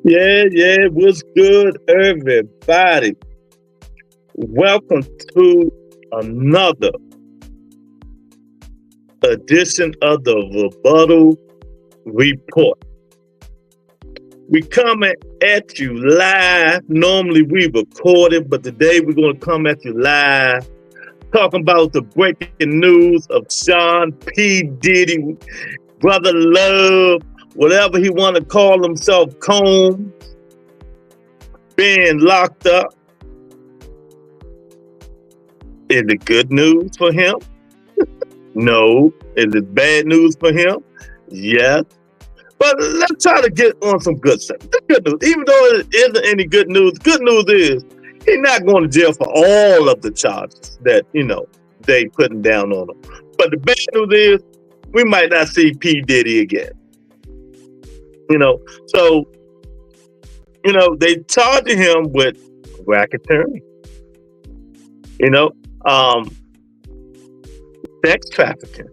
Yeah, what's good, everybody? Welcome to another edition of the Rebuttal Report. We coming at you live. Normally we record it, but today we're going to come at you live, talking about the breaking news of Sean P-Diddy, Brother Love, whatever he want to call himself, Combs, being locked up. Is it good news for him? No. Is it bad news for him? Yes. But let's try to get on some good stuff. The good news, even though it isn't any good news is he's not going to jail for all of the charges that, they putting down on him. But the bad news is we might not see P. Diddy again. So, they charging him with racketeering. Sex trafficking.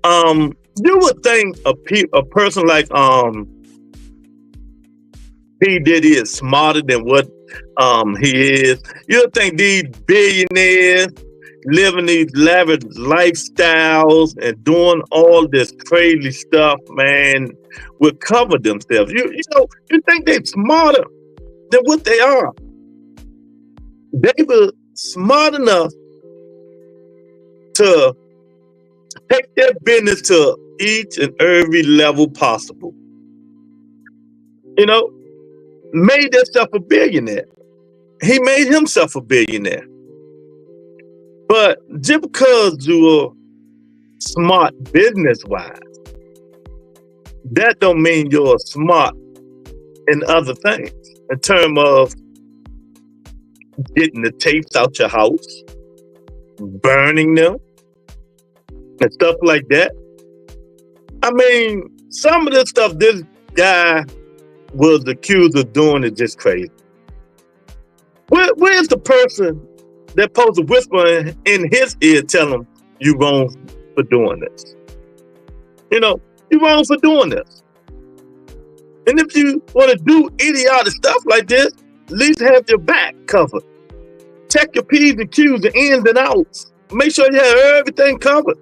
You would think a person like P. Diddy is smarter than what he is. You would think these billionaires living these lavish lifestyles and doing all this crazy stuff, man, would cover themselves. You think they're smarter than what they are. They were smart enough to take their business to each and every level possible. Made himself a billionaire. He made himself a billionaire. But just because you're smart business-wise, that don't mean you're smart in other things. In terms of getting the tapes out your house, burning them, and stuff like that. I mean, some of the stuff this guy was accused of doing is just crazy. Where's the person that supposed to whisper in his ear, tell him you wrong for doing this? You wrong for doing this. And if you want to do idiotic stuff like this, at least have your back covered. Check your P's and Q's, the ins and outs. Make sure you have everything covered.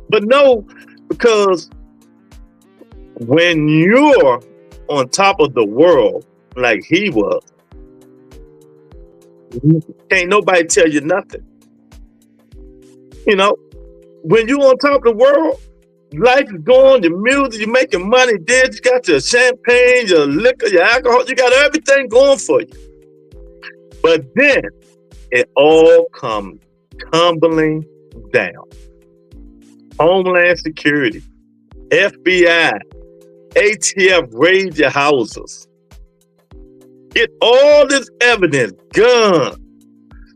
But no, because when you're on top of the world like he was, can't nobody tell you nothing. When you're on top of the world, life is going, your music, you're making money, you got your champagne, your liquor, your alcohol, you got everything going for you. But then it all comes tumbling down. Homeland Security, FBI, ATF raid your houses. Get all this evidence, guns,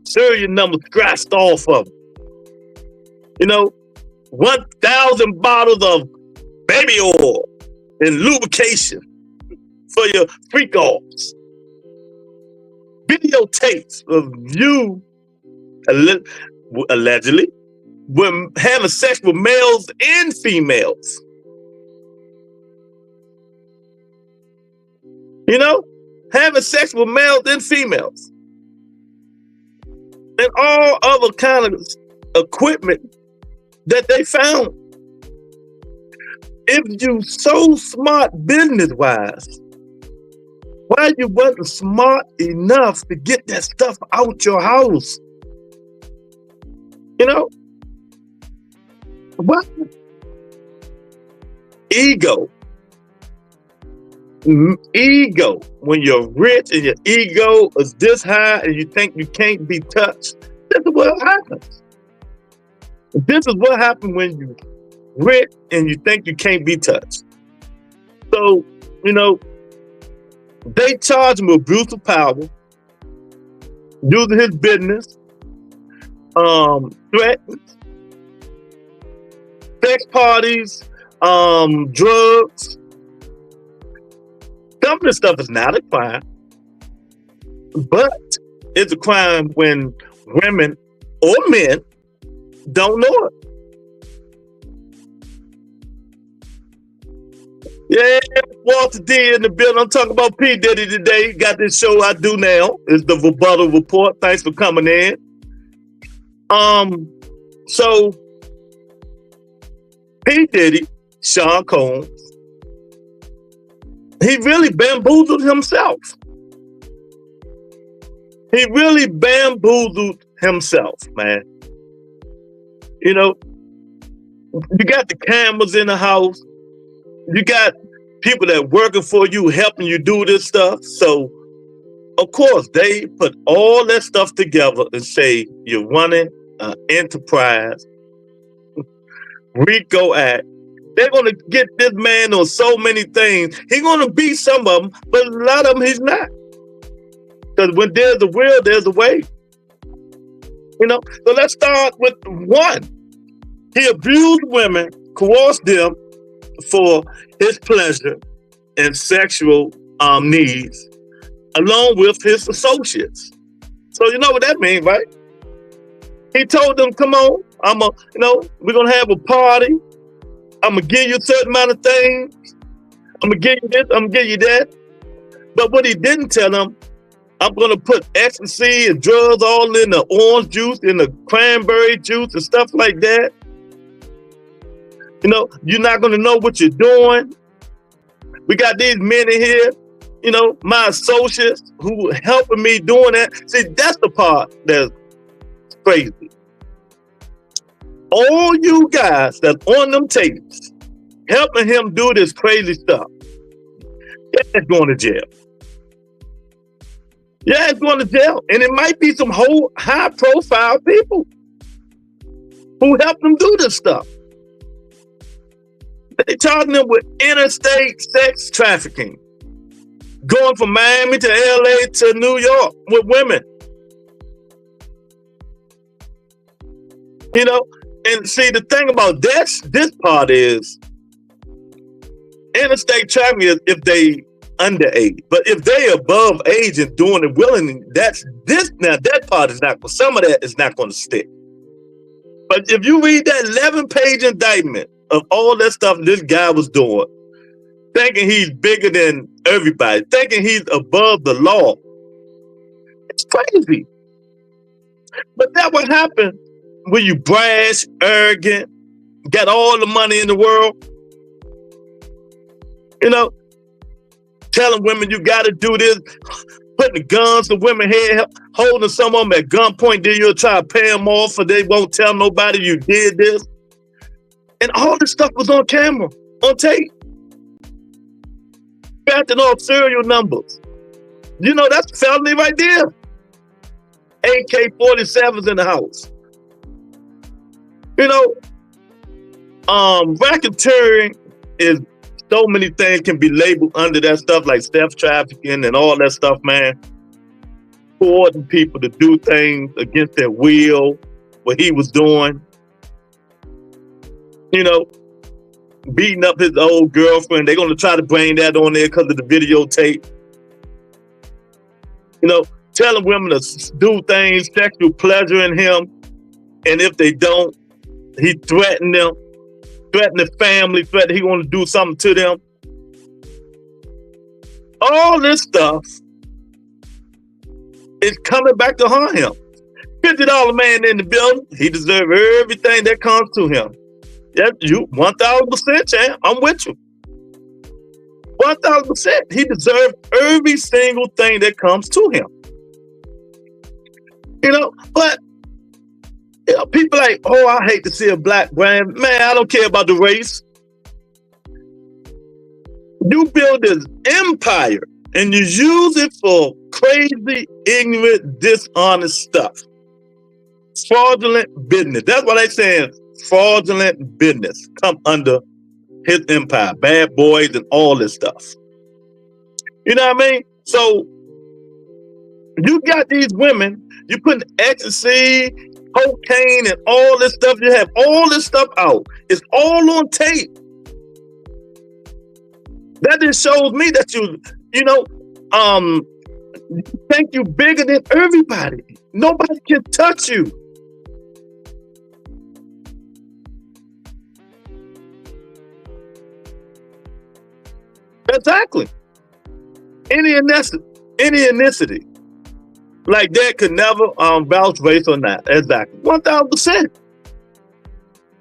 serial numbers scratched off of them. 1,000 bottles of baby oil and lubrication for your freak offs. Videotapes of you allegedly when having sex with males and females. Having sex with males and females. And all other kind of equipment that they found. If you so smart business-wise, why you wasn't smart enough to get that stuff out your house? What? Ego. Ego. When you're rich and your ego is this high and you think you can't be touched, this is what happens. This is what happens when you're rich and you think you can't be touched. So, they charge him with abuse of power, using his business, threats, sex parties, drugs. Some of this stuff is not a crime, but it's a crime when women or men don't know it. Yeah, Walter D in the building. I'm talking about P-Diddy today. Got this show I do now. It's the Rebuttal Report. Thanks for coming in. So P-Diddy, Sean Combs, he really bamboozled himself. He really bamboozled himself, man. You know, you got the cameras in the house. You got people that working for you, helping you do this stuff. So, of course, they put all that stuff together and say you're running an enterprise, RICO Act. They're going to get this man on so many things. He's going to beat some of them, but a lot of them he's not. Because when there's a will, there's a way. You know, so let's start with one. He abused women, coerced them for his pleasure and sexual needs, along with his associates. So you know what that means, right? He told them, "Come on, we're gonna have a party. I'm gonna give you a certain amount of things. I'm gonna give you this. I'm gonna give you that." But what he didn't tell them, I'm gonna put ecstasy and drugs all in the orange juice, in the cranberry juice, and stuff like that. You know, you're not gonna know what you're doing. We got these men in here, you know, my associates who are helping me doing that. See, that's the part that's crazy. All you guys that's on them tapes helping him do this crazy stuff, that's going to jail. Yeah, it's going to jail. And it might be some whole high-profile people who helped them do this stuff. They charging them with interstate sex trafficking, going from Miami to LA to New York with women. You know, and see, the thing about this part is interstate trafficking is if they underage, but if they above age and doing it willingly, that part is not, some of that is not going to stick. But if you read that 11-page indictment of all that stuff this guy was doing, thinking he's bigger than everybody, thinking he's above the law, it's crazy. But that what happened when you brash, arrogant, got all the money in the world, you know, telling women you got to do this, putting the guns to women's head, holding some of them at gunpoint, then you'll try to pay them off, or they won't tell nobody you did this. And all this stuff was on camera, on tape. Drafting off serial numbers. You know, that's a felony right there. AK-47s in the house. You know, racketeering is so many things can be labeled under that stuff, like theft, trafficking, and all that stuff, man. Forcing people to do things against their will, what he was doing. You know, beating up his old girlfriend. They're going to try to bring that on there because of the videotape. You know, telling women to do things, sexual pleasure in him. And if they don't, he threatened them, threatened the family, threatened he want to do something to them. All this stuff is coming back to haunt him. $50 man in the building, he deserves everything that comes to him. Yeah, you 1,000%, Chan. I'm with you. 1,000%. He deserves every single thing that comes to him. You know, but you know, people like, oh, I hate to see a black brand. Man, I don't care about the race. You build this empire and you use it for crazy, ignorant, dishonest stuff. Fraudulent business. That's what they saying. Fraudulent business come under his empire. Bad boys and all this stuff. You know what I mean? So you got these women, you put ecstasy, cocaine, and all this stuff. You have all this stuff out. It's all on tape. That just shows me that you think you're bigger than everybody. Nobody can touch you. Exactly. Any ethnicity like that could never vouch race or not. Exactly. 1000%.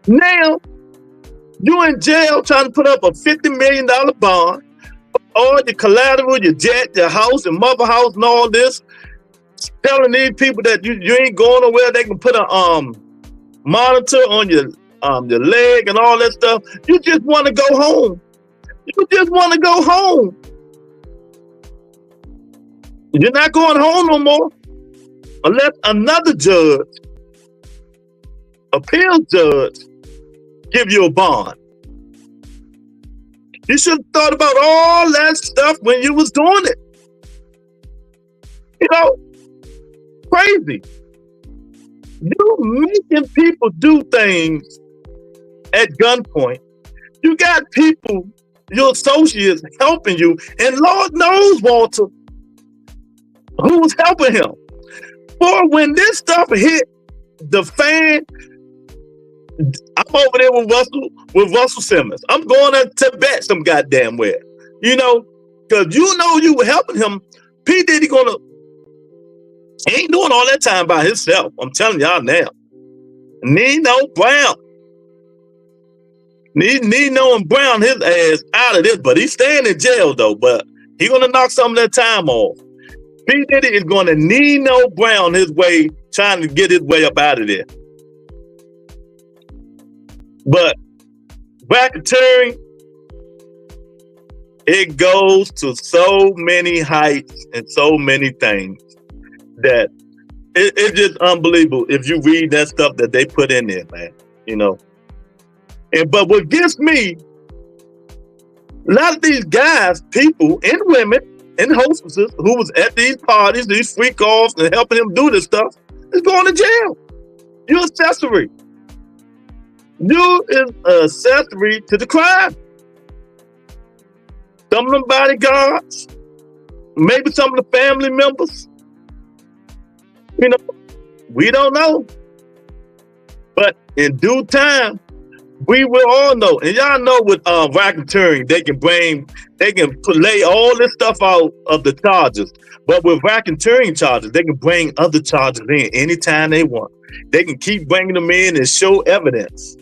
Now you in jail trying to put up a $50 million bond, all your collateral, your jet, your house, and mother house, and all this, telling these people that you ain't going nowhere. They can put a monitor on your leg and all that stuff. You just want to go home. You just want to go home. You're not going home no more unless another judge, appeals judge, give you a bond. You should have thought about all that stuff when you was doing it. You know, crazy. You making people do things at gunpoint. You got people, your associates, helping you, and Lord knows, Walter, who's helping him. For when this stuff hit the fan, I'm over there with Russell Simmons. I'm going to Tibet some goddamn where. You know, because you know you were helping him. P-Diddy he ain't doing all that time by himself. I'm telling y'all now. Nino Brown. Nino and Brown his ass out of this, but he's staying in jail though, but he's going to knock some of that time off. P-Diddy is going to Nino Brown his way, trying to get his way up out of there. But racketeering, it goes to so many heights and so many things that it's just unbelievable if you read that stuff that they put in there, man. You know. But what gets me, a lot of these guys, people and women and hostesses who was at these parties, these freak offs, and helping him do this stuff, is going to jail. You're accessory. You is accessory to the crime. Some of them bodyguards, maybe some of the family members. You know, we don't know. But in due time, we will all know. And y'all know with racketeering, they can lay all this stuff out of the charges. But with racketeering charges, they can bring other charges in anytime they want. They can keep bringing them in and show evidence.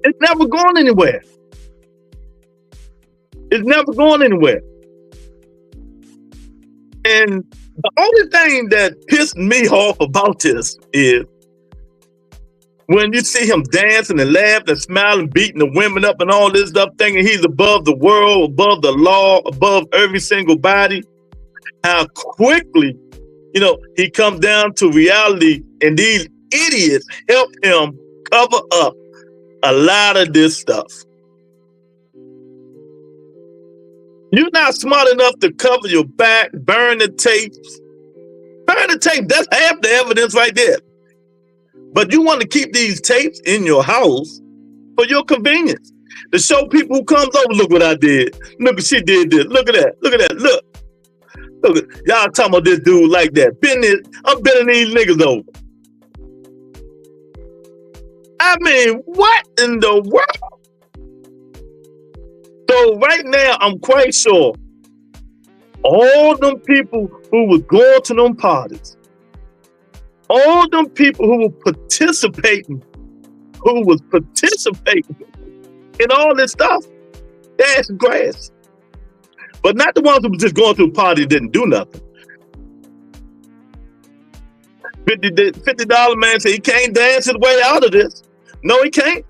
It's never going anywhere. It's never going anywhere. And the only thing that pissed me off about this is when you see him dancing and laughing and smiling, beating the women up and all this stuff, thinking he's above the world, above the law, above every single body, how quickly, you know, he comes down to reality, and these idiots help him cover up a lot of this stuff. You're not smart enough to cover your back, burn the tapes. Burn the tape, that's half the evidence right there. But you want to keep these tapes in your house for your convenience. To show people who comes over, look what I did. Look, she did this. Look at that. Look at that. Look. Look at y'all talking about this dude like that. I'm bending these niggas over. I mean, what in the world? So right now, I'm quite sure all them people who was going to them parties, all them people who were participating in all this stuff, that's grass. But not the ones who were just going to a party and didn't do nothing. $50 man said he can't dance his way out of this. No, he can't.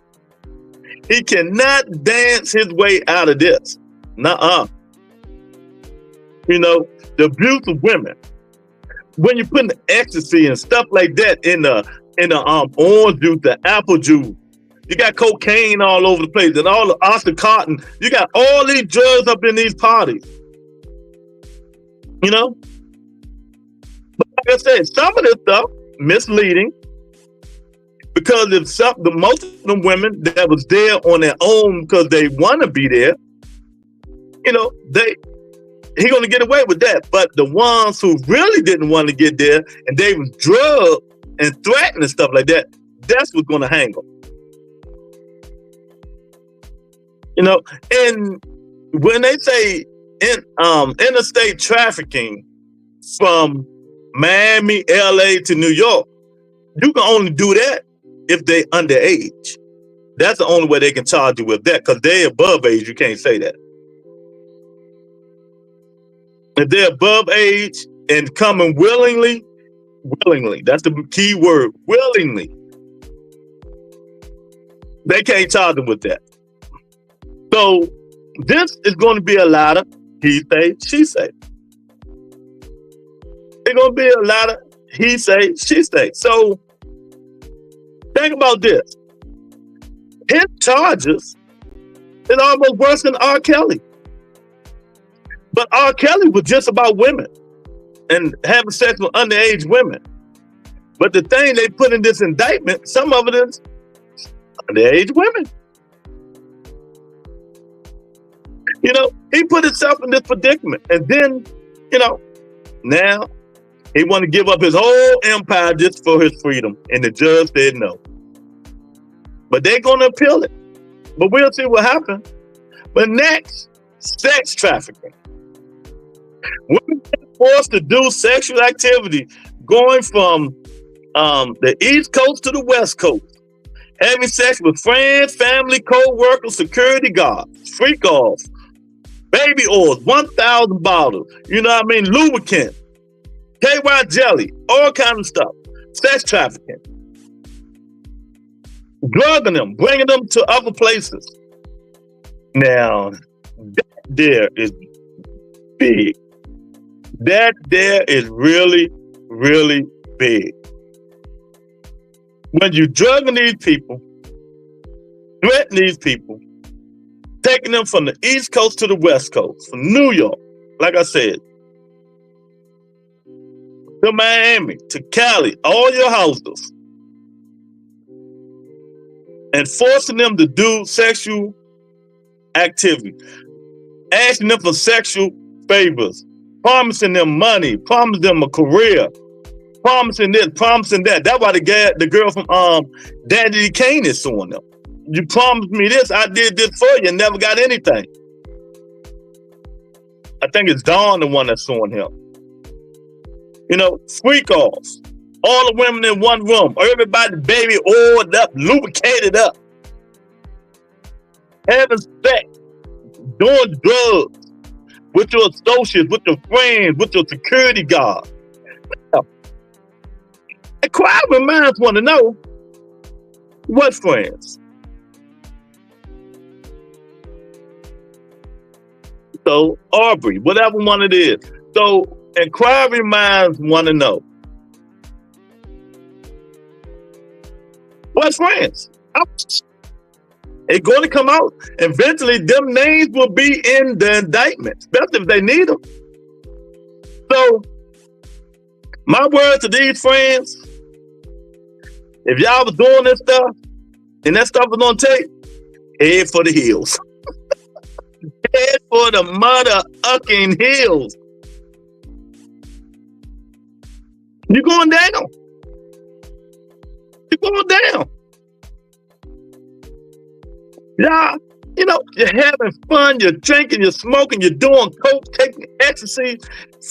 He cannot dance his way out of this. Nuh-uh. You know, the abuse of women. When you put the ecstasy and stuff like that in the orange juice, the apple juice, you got cocaine all over the place and all the Oxycontin. You got all these drugs up in these parties. You know? But like I said, some of this stuff misleading, because if most of them women that was there on their own because they want to be there, you know, he gonna get away with that. But the ones who really didn't want to get there and they was drugged and threatened and stuff like that, that's what's gonna hang them. You know, and when they say interstate trafficking from Miami, LA to New York, you can only do that if they underage. That's the only way they can charge you with that, because they're above age. You can't say that. If they're above age and coming willingly, that's the key word, willingly, they can't charge them with that. So this is going to be a lot of he say, she say. It's going to be a lot of he say, she say. So think about this. His charges is almost worse than R. Kelly. But R. Kelly was just about women and having sex with underage women. But the thing they put in this indictment, some of it is underage women. You know, he put himself in this predicament. And then, you know, now he want to give up his whole empire just for his freedom. And the judge said no. But they're going to appeal it. But we'll see what happens. But next, sex trafficking. Women get forced to do sexual activity going from the East Coast to the West Coast. Having sex with friends, family, co-workers, security guards, freak off, baby oils, 1,000 bottles, you know what I mean, lubricant, KY jelly, all kinds of stuff. Sex trafficking. Drugging them, bringing them to other places. Now, that there is big. That there is really, really big. When you're drugging these people, threatening these people, taking them from the East Coast to the West Coast, from New York, like I said, to Miami, to Cali, all your houses, and forcing them to do sexual activity, asking them for sexual favors, promising them money, promising them a career, promising this, promising that. That's why the girl from Daddy Kane is suing them. You promised me this, I did this for you, and never got anything. I think it's Dawn, the one that's suing him. You know, freak offs. All the women in one room, or everybody baby oiled up, lubricated up, having sex, doing drugs with your associates, with your friends, with your security guard. And crime minds want to know, what friends? So Aubrey, whatever one it is. So inquiring minds want to know, what friends? It's going to come out. Eventually, them names will be in the indictment, especially if they need them. So, my word to these friends, if y'all was doing this stuff, and that stuff was on tape, head for the hills. Head for the mother-ucking hills. You're going down. You're going down. Y'all, you know, you're having fun, you're drinking, you're smoking, you're doing coke, taking ecstasy,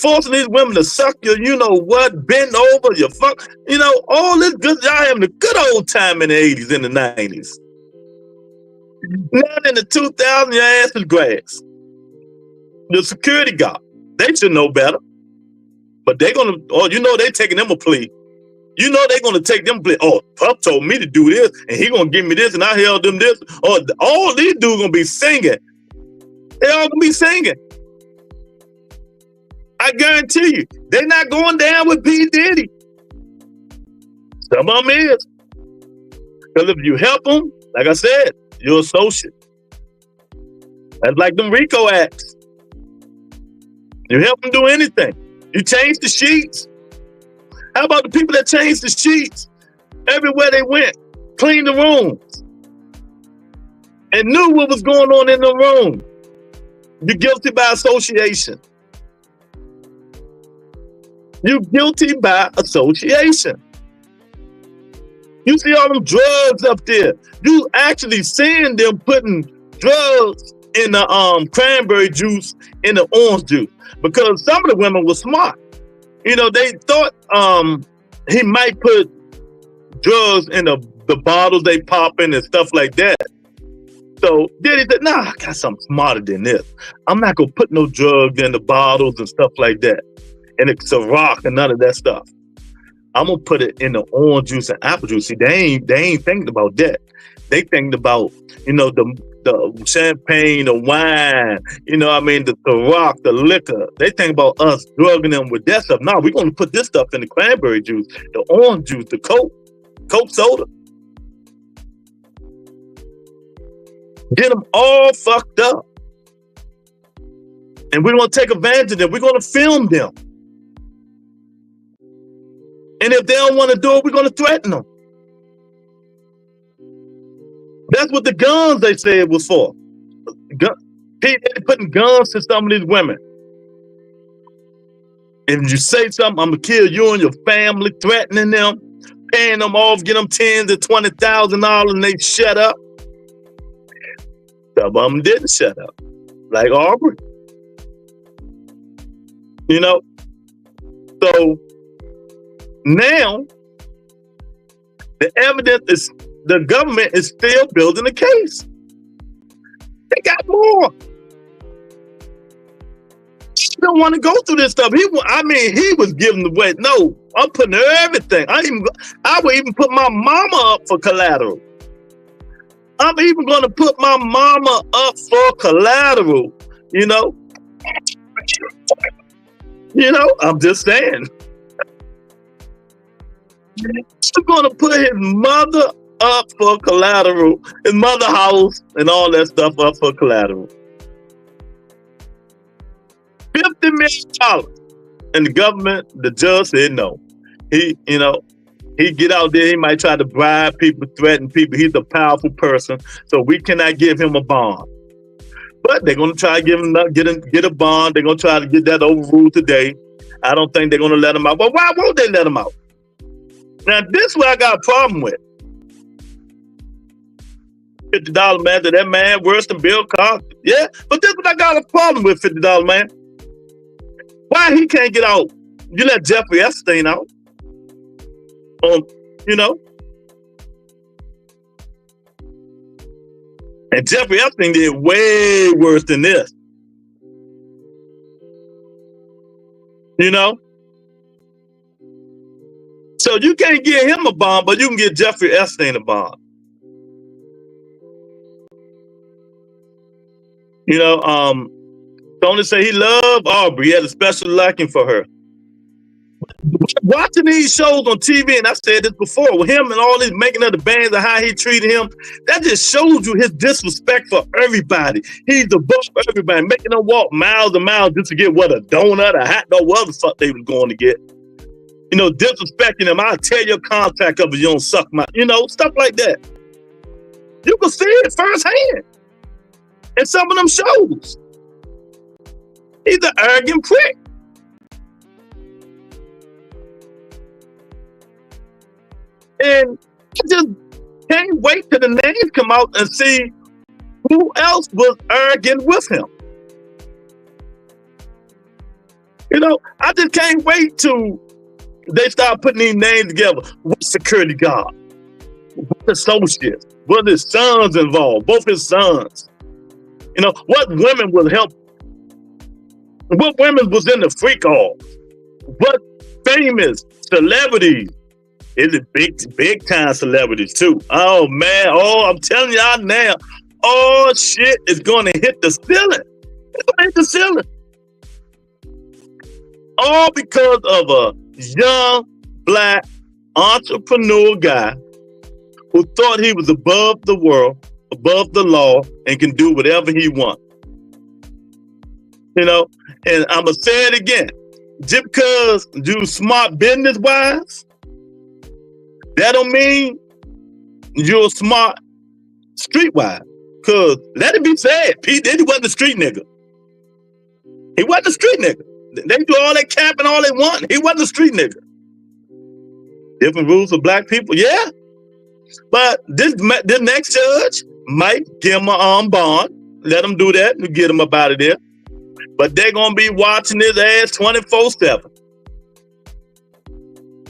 forcing these women to suck your, you know what, bend over, you fuck, you know, all this good, y'all having a good old time in the 80s and the 90s. Now in the 2000s, your ass is grass. The security guard, they should know better. But they're gonna, oh, you know, they taking them a plea. You know they're gonna take them a plea. Oh, Pup told me to do this, and he gonna give me this, and I held them this. Oh, all these dudes gonna be singing. They all gonna be singing. I guarantee you, they're not going down with P-Diddy. Some of them is. Because if you help them, like I said, you're associate. That's like them RICO acts. You help them do anything. You change the sheets. How about the people that changed the sheets everywhere they went, cleaned the rooms, and knew what was going on in the room? You're guilty by association. You're guilty by association. You see all them drugs up there. You actually seeing them putting drugs in the cranberry juice, in the orange juice, because some of the women were smart. You know, they thought he might put drugs in the bottles they pop in and stuff like that. So then he said, nah, I got something smarter than this. I'm not gonna put no drugs in the bottles and stuff like that. And it's a rock and none of that stuff. I'm gonna put it in the orange juice and apple juice. See, they ain't thinking about that. They thinking about, you know, the champagne, the wine, you know what I mean, the rock, the liquor. They think about us drugging them with that stuff. No, we're gonna put this stuff in the cranberry juice, the orange juice, the Coke soda. Get them all fucked up. And we're gonna take advantage of them. We're gonna film them. And if they don't want to do it, we're going to threaten them. That's what the guns they said it was for. P-Diddy putting guns to some of these women. If you say something, I'm going to kill you and your family, threatening them, paying them off, get them $10,000 to $20,000, and they shut up. Some of them didn't shut up, like Aubrey. You know? So, now, the evidence is, the government is still building a case. They got more. He don't want to go through this stuff. He was giving away. No, I'm putting everything. I would even put my mama up for collateral. I'm even going to put my mama up for collateral. You know. I'm just saying. He's gonna put his mother up for collateral, his mother house and all that stuff up for collateral. $50 million. And the government, the judge said no. He get out there, he might try to bribe people, threaten people. He's a powerful person, so we cannot give him a bond. But they're gonna try to get a bond. They're gonna try to get that overruled today. I don't think they're gonna let him out. But why won't they let him out? Now, this is what I got a problem with. $50 man, that man worse than Bill Cosby. Yeah, but this is what I got a problem with, $50 man. Why he can't get out? You let Jeffrey Epstein out. You know. And Jeffrey Epstein did way worse than this. You know? So you can't give him a bond, but you can get Jeffrey Epstein a bond. You know, Tony said he loved Aubrey. He had a special liking for her. Watching these shows on TV, and I said this before, with him and all these making of the bands and how he treated him, that just shows you his disrespect for everybody. He's above everybody, making them walk miles and miles just to get what, a donut, a hot dog, whatever the fuck they was going to get. You know, disrespecting them. I'll tell your contact of it, you don't suck my, you know, stuff like that. You can see it firsthand in some of them shows. He's an arrogant prick. And I just can't wait till the names come out and see who else was arrogant with him. You know, I just can't wait till they start putting these names together. What security guard? What associates? What his sons involved? Both his sons. You know, what women will help? What women was in the freak hall? What famous celebrities? Is it big time celebrities too? Oh man, I'm telling y'all now, all shit is gonna hit the ceiling. It's gonna hit the ceiling. All because of a young black entrepreneur guy who thought he was above the world, above the law, and can do whatever he wants. You know, and I'm gonna say it again. Just because you smart business wise, that don't mean you're smart streetwise. Cause let it be said, P-Diddy wasn't a street nigga. He wasn't a street nigga. They do all that capping all they want. He wasn't a street nigga. Different rules for black people, yeah. But this next judge might give him an bond. Let them do that and get him up out of there. But they're going to be watching his ass 24/7.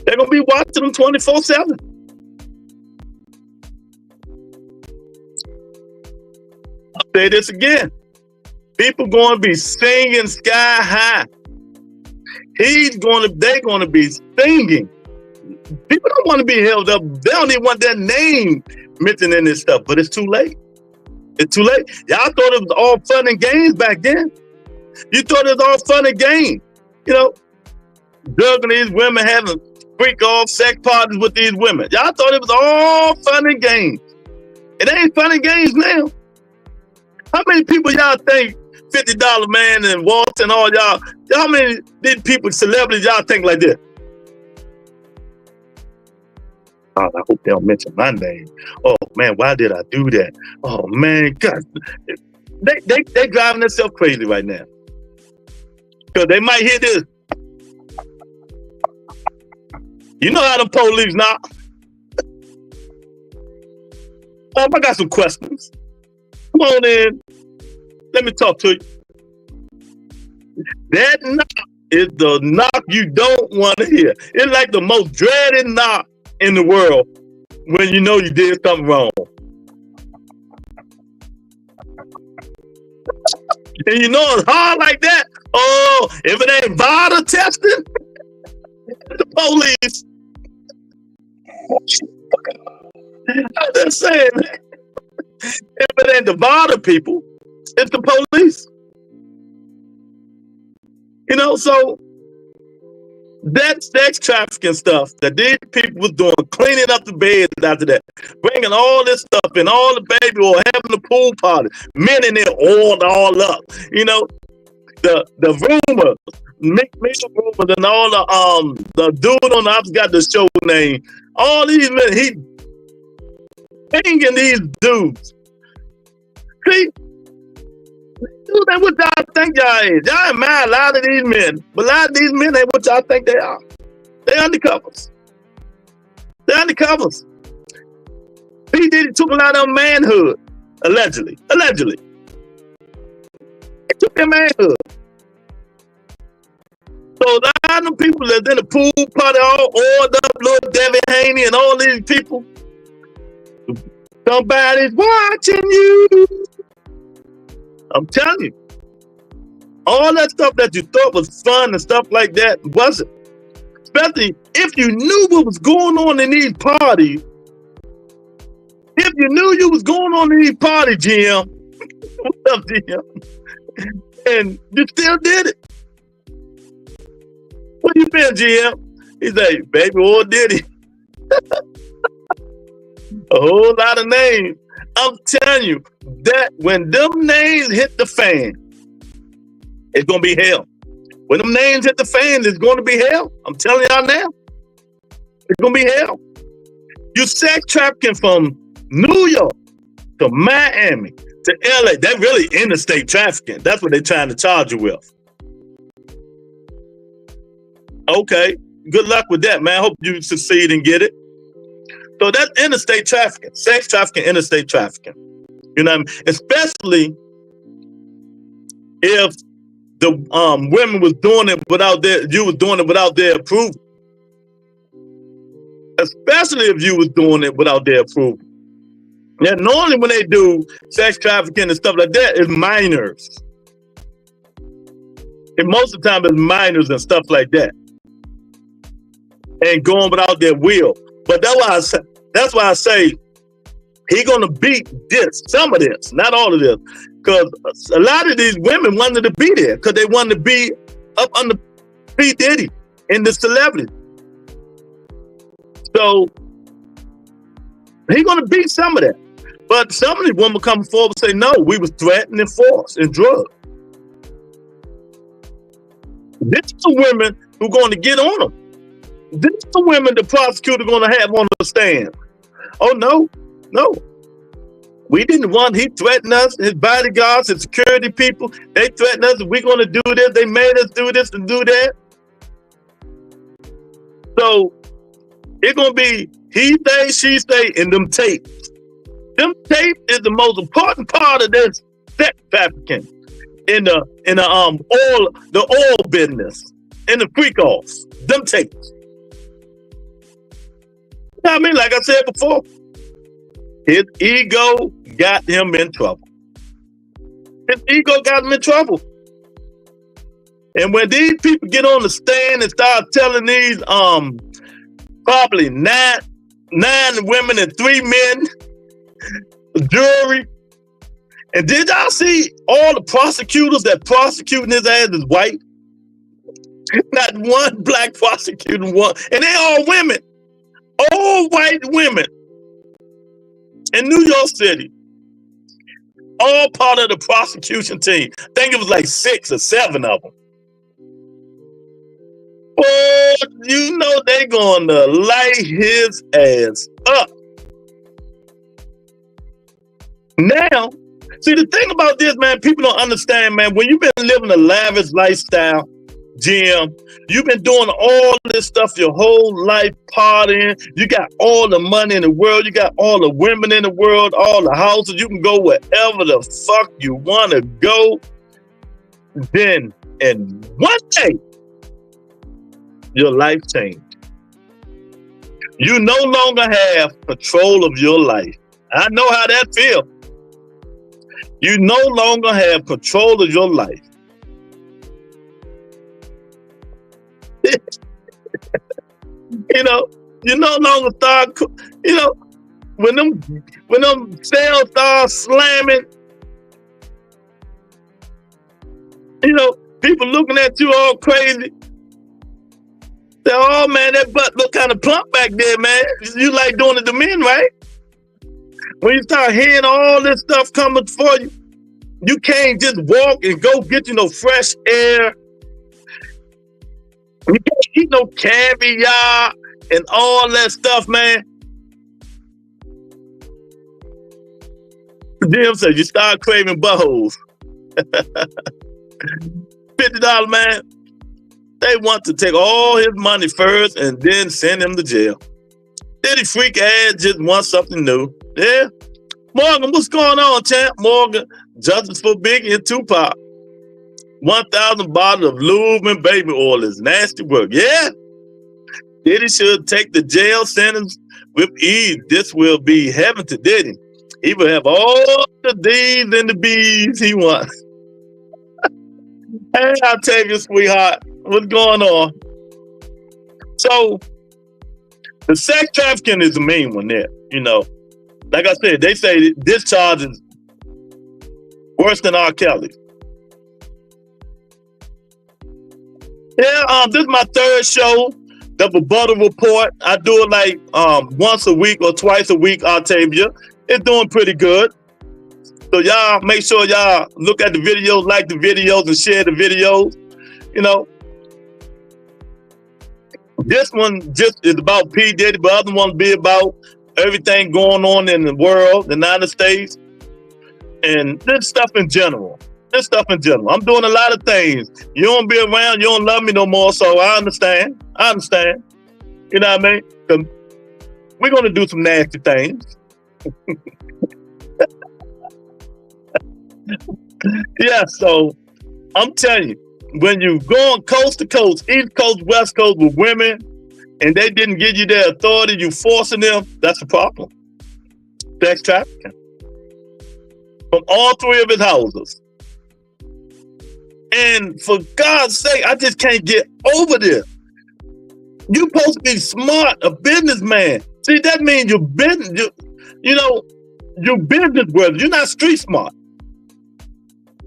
They're going to be watching him 24/7. I'll say this again. People going to be singing sky high. They're going to be singing. People don't want to be held up. They don't even want their name mentioned in this stuff, but it's too late. It's too late. Y'all thought it was all fun and games back then. You thought it was all fun and games. You know, drugging these women, having freak-off sex parties with these women. Y'all thought it was all fun and games. It ain't fun and games now. How many people y'all think $50 Man and Waltz and all y'all, how many these people, celebrities, y'all think like this? Oh, I hope they don't mention my name. Oh man, why did I do that? Oh man, God, they driving themselves crazy right now. Because they might hear this. You know how the police knock. I got some questions. Come on in. Let me talk to you. That knock is the knock you don't want to hear. It's like the most dreaded knock in the world when you know you did something wrong. And you know it's hard like that. Oh, if it ain't vital testing, the police. I'm just saying, if it ain't the vital people, it's the police. You know, so that sex trafficking stuff that these people was doing, cleaning up the beds after that, bringing all this stuff in, all the baby oil, having the pool party, men in there oiled all up. You know, the rumors, rumors, and all the dude on I forgot the show name. All these men, he hanging these dudes. See, that's what y'all think y'all is. Y'all admire a lot of these men, but a lot of these men ain't what y'all think they are. They undercovers. They undercovers. P-Diddy took a lot of manhood, allegedly. Allegedly. He took their manhood. So a lot of them people that's in the pool party all oiled up, Lord Devin Haney and all these people, somebody's watching you. I'm telling you, all that stuff that you thought was fun and stuff like that wasn't. Especially if you knew what was going on in these parties. If you knew you was going on in these parties, Jim, what's up, Jim? And you still did it. Where you been, Jim? He's like, baby, old Diddy. A whole lot of names. I'm telling you that when them names hit the fan, it's gonna be hell. When them names hit the fan, it's gonna be hell. I'm telling y'all now. It's gonna be hell. You sex trafficking from New York to Miami to LA. That's really interstate trafficking. That's what they're trying to charge you with. Okay, good luck with that, man. I hope you succeed and get it. So that's interstate trafficking, sex trafficking, interstate trafficking. You know what I mean? Especially if the women was doing it without you was doing it without their approval. Especially if you was doing it without their approval. Yeah, normally when they do sex trafficking and stuff like that, it's minors. And most of the time it's minors and stuff like that. And going without their will. But that's why I say he gonna beat this, some of this, not all of this, because a lot of these women wanted to be there because they wanted to be up under P-Diddy and the celebrity. So he gonna beat some of that. But some of these women come forward and say, no, we was threatened and forced and drugged. This is the women who going to get on them. This is the women the prosecutor going to have on the stand. Oh, no. We didn't want, he threatened us, his bodyguards, his security people. They threatened us, we're going to do this. They made us do this and do that. So it's going to be he say, she say, and them tapes. Them tapes is the most important part of this sex trafficking, in the oil business, in the freak offs, them tapes. You know what I mean? Like I said before, his ego got him in trouble. His ego got him in trouble. And when these people get on the stand and start telling these probably nine women and 3 men jury, and did y'all see all the prosecutors that prosecuting his ass is white? Not one black prosecuting one, and they all women, all white women in New York City, all part of the prosecution team. I think it was like 6 or 7 of them. Oh, you know they gonna light his ass up. Now, see, the thing about this, man, people don't understand, man, when you've been living a lavish lifestyle, Jim, you've been doing all this stuff your whole life, partying, you got all the money in the world, you got all the women in the world, all the houses, you can go wherever the fuck you want to go. Then, in one day, your life changed. You no longer have control of your life. I know how that feels. You no longer have control of your life. You no longer start, when them sales start slamming, people looking at you all crazy. Say, oh man, that butt look kind of plump back there, man. You like doing it to men, right? When you start hearing all this stuff coming for you, you can't just walk and go get fresh air. You can't eat no caviar and all that stuff, man. Jim said you start craving buttholes. $50, man. They want to take all his money first and then send him to jail. Diddy freak ass just wants something new. Yeah. Morgan, what's going on, champ? Morgan, justice for Biggie and Tupac. 1,000 bottles of lube and baby oil is nasty work. Yeah. Diddy should take the jail sentence with ease. This will be heaven to Diddy. He will have all the D's and the B's he wants. Hey, I'll tell you, sweetheart, what's going on? So, the sex trafficking is the main one there, Like I said, they say this charge is worse than R. Kelly. Yeah, this is my 3rd show, the Rebuttal Report. I do it like once a week or twice a week, Octavia. It's doing pretty good. So y'all make sure y'all look at the videos, like the videos, and share the videos. This one just is about P-Diddy, but the other one be about everything going on in the world, the United States, and this stuff in general. I'm doing a lot of things. You don't be around, you don't love me no more, so I understand. You know what I mean? 'Cause we're going to do some nasty things. Yeah, so I'm telling you, when you going coast to coast, East Coast, West Coast with women, and they didn't give you their authority, you forcing them, that's a problem. Sex trafficking. From all 3 of his houses. And for God's sake, I just can't get over this. You're supposed to be smart, a businessman. See, that means you're business, you're business worthy. You're not street smart.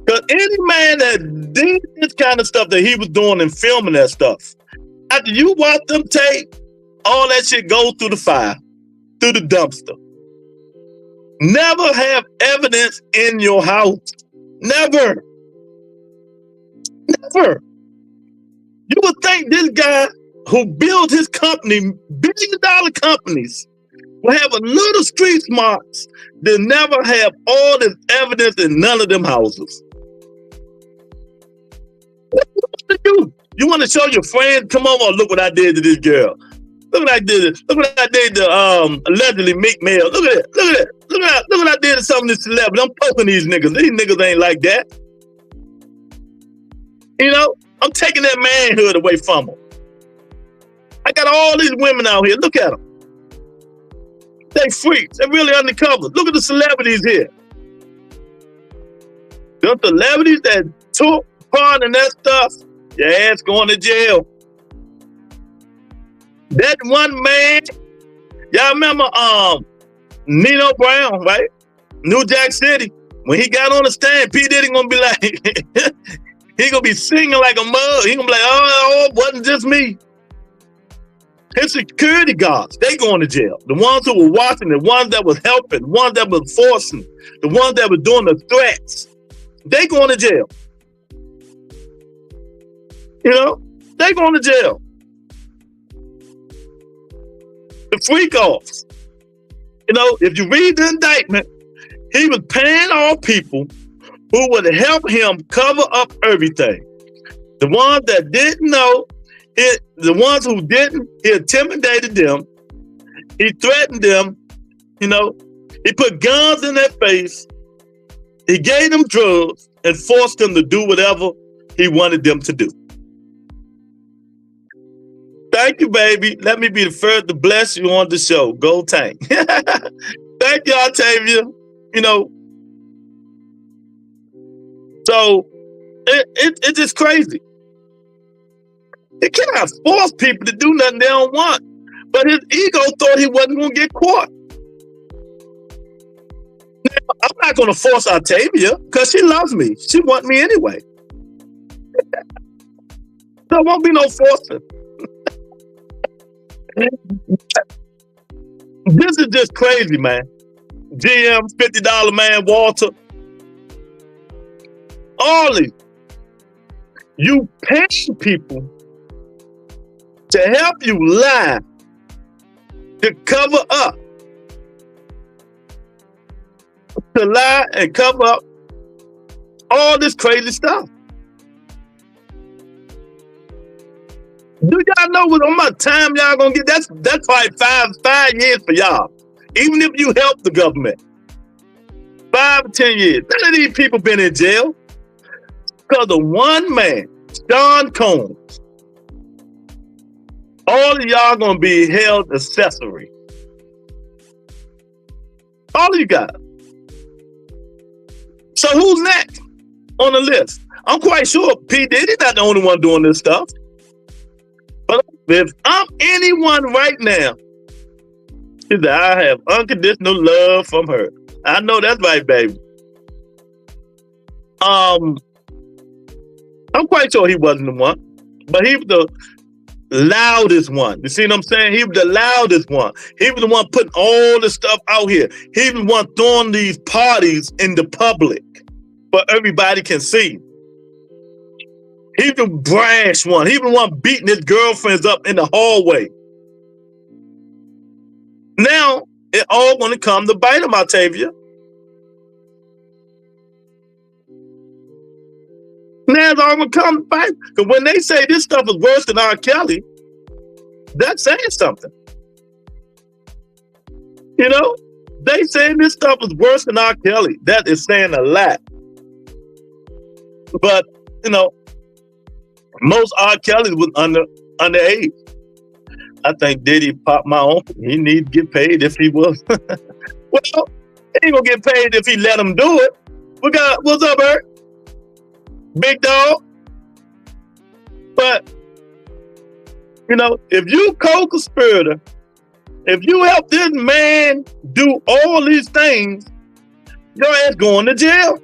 Because any man that did this kind of stuff that he was doing and filming that stuff, after you watch them tape, all that shit goes through the fire, through the dumpster. Never have evidence in your house. Never. You would think this guy who built his company, $billion companies, will have a little street smarts that never have all this evidence in none of them houses. What do you want to show your friends? Come on, look what I did to this girl. Look what I did. Look what I did to allegedly Meek Mill. Look at it. Look at it. Look at that. Look what I did to some of these celebrities. I'm poking these niggas. These niggas ain't like that. You know, I'm taking that manhood away from them. I got all these women out here. Look at them. They freaks. They're really undercover. Look at the celebrities here. The celebrities that took part in that stuff, your ass going to jail. That one man, y'all remember Nino Brown, right? New Jack City. When he got on the stand, P-Diddy gonna be like, he gonna be singing like a mug. He gonna be like, oh, it wasn't just me. His security guards, they going to jail. The ones who were watching, the ones that was helping, the ones that was forcing, the ones that were doing the threats, they going to jail. You know, they going to jail. The freak offs. You know, if you read the indictment, he was paying off people who would help him cover up everything. The ones that didn't know, the ones who didn't, he intimidated them. He threatened them. You know, he put guns in their face. He gave them drugs and forced them to do whatever he wanted them to do. Thank you, baby. Let me be the first to bless you on the show. Go Tank. Thank you, Octavia. You know, so it's just crazy. He cannot force people to do nothing they don't want. But his ego thought he wasn't going to get caught. Now, I'm not going to force Octavia because she loves me. She wants me anyway. There won't be no forcing. This is just crazy, man. GM, $50 man, Walter. All these. You pay people to help you lie, to cover up, to lie and cover up all this crazy stuff. Do y'all know what amount of time y'all gonna get? That's probably five years for y'all. Even if you help the government. 5 to 10 years. None of these people been in jail. Because of one man, Sean Combs. All of y'all gonna be held accessory. All of you guys. So who's next on the list? I'm quite sure P-Diddy not the only one doing this stuff. But if I'm anyone right now, he said, I have unconditional love from her. I know that's right, baby. I'm quite sure he wasn't the one, but he was the loudest one. You see what I'm saying? He was the loudest one. He was the one putting all this stuff out here. He was the one throwing these parties in the public where everybody can see. He the brash one. He the one beating his girlfriends up in the hallway. Now, it all gonna come to bite him, Octavia. Now it's all gonna come to bite him. Because when they say this stuff is worse than R. Kelly, that's saying something. You know? They saying this stuff is worse than R. Kelly. That is saying a lot. But, you know, most R. Kelly was underage. I think Diddy popped my uncle. He need to get paid if he was. Well, he ain't gonna get paid if he let him do it. What's up, Bert? Big dog. But, you know, if you co-conspirator, if you help this man do all these things, your ass going to jail.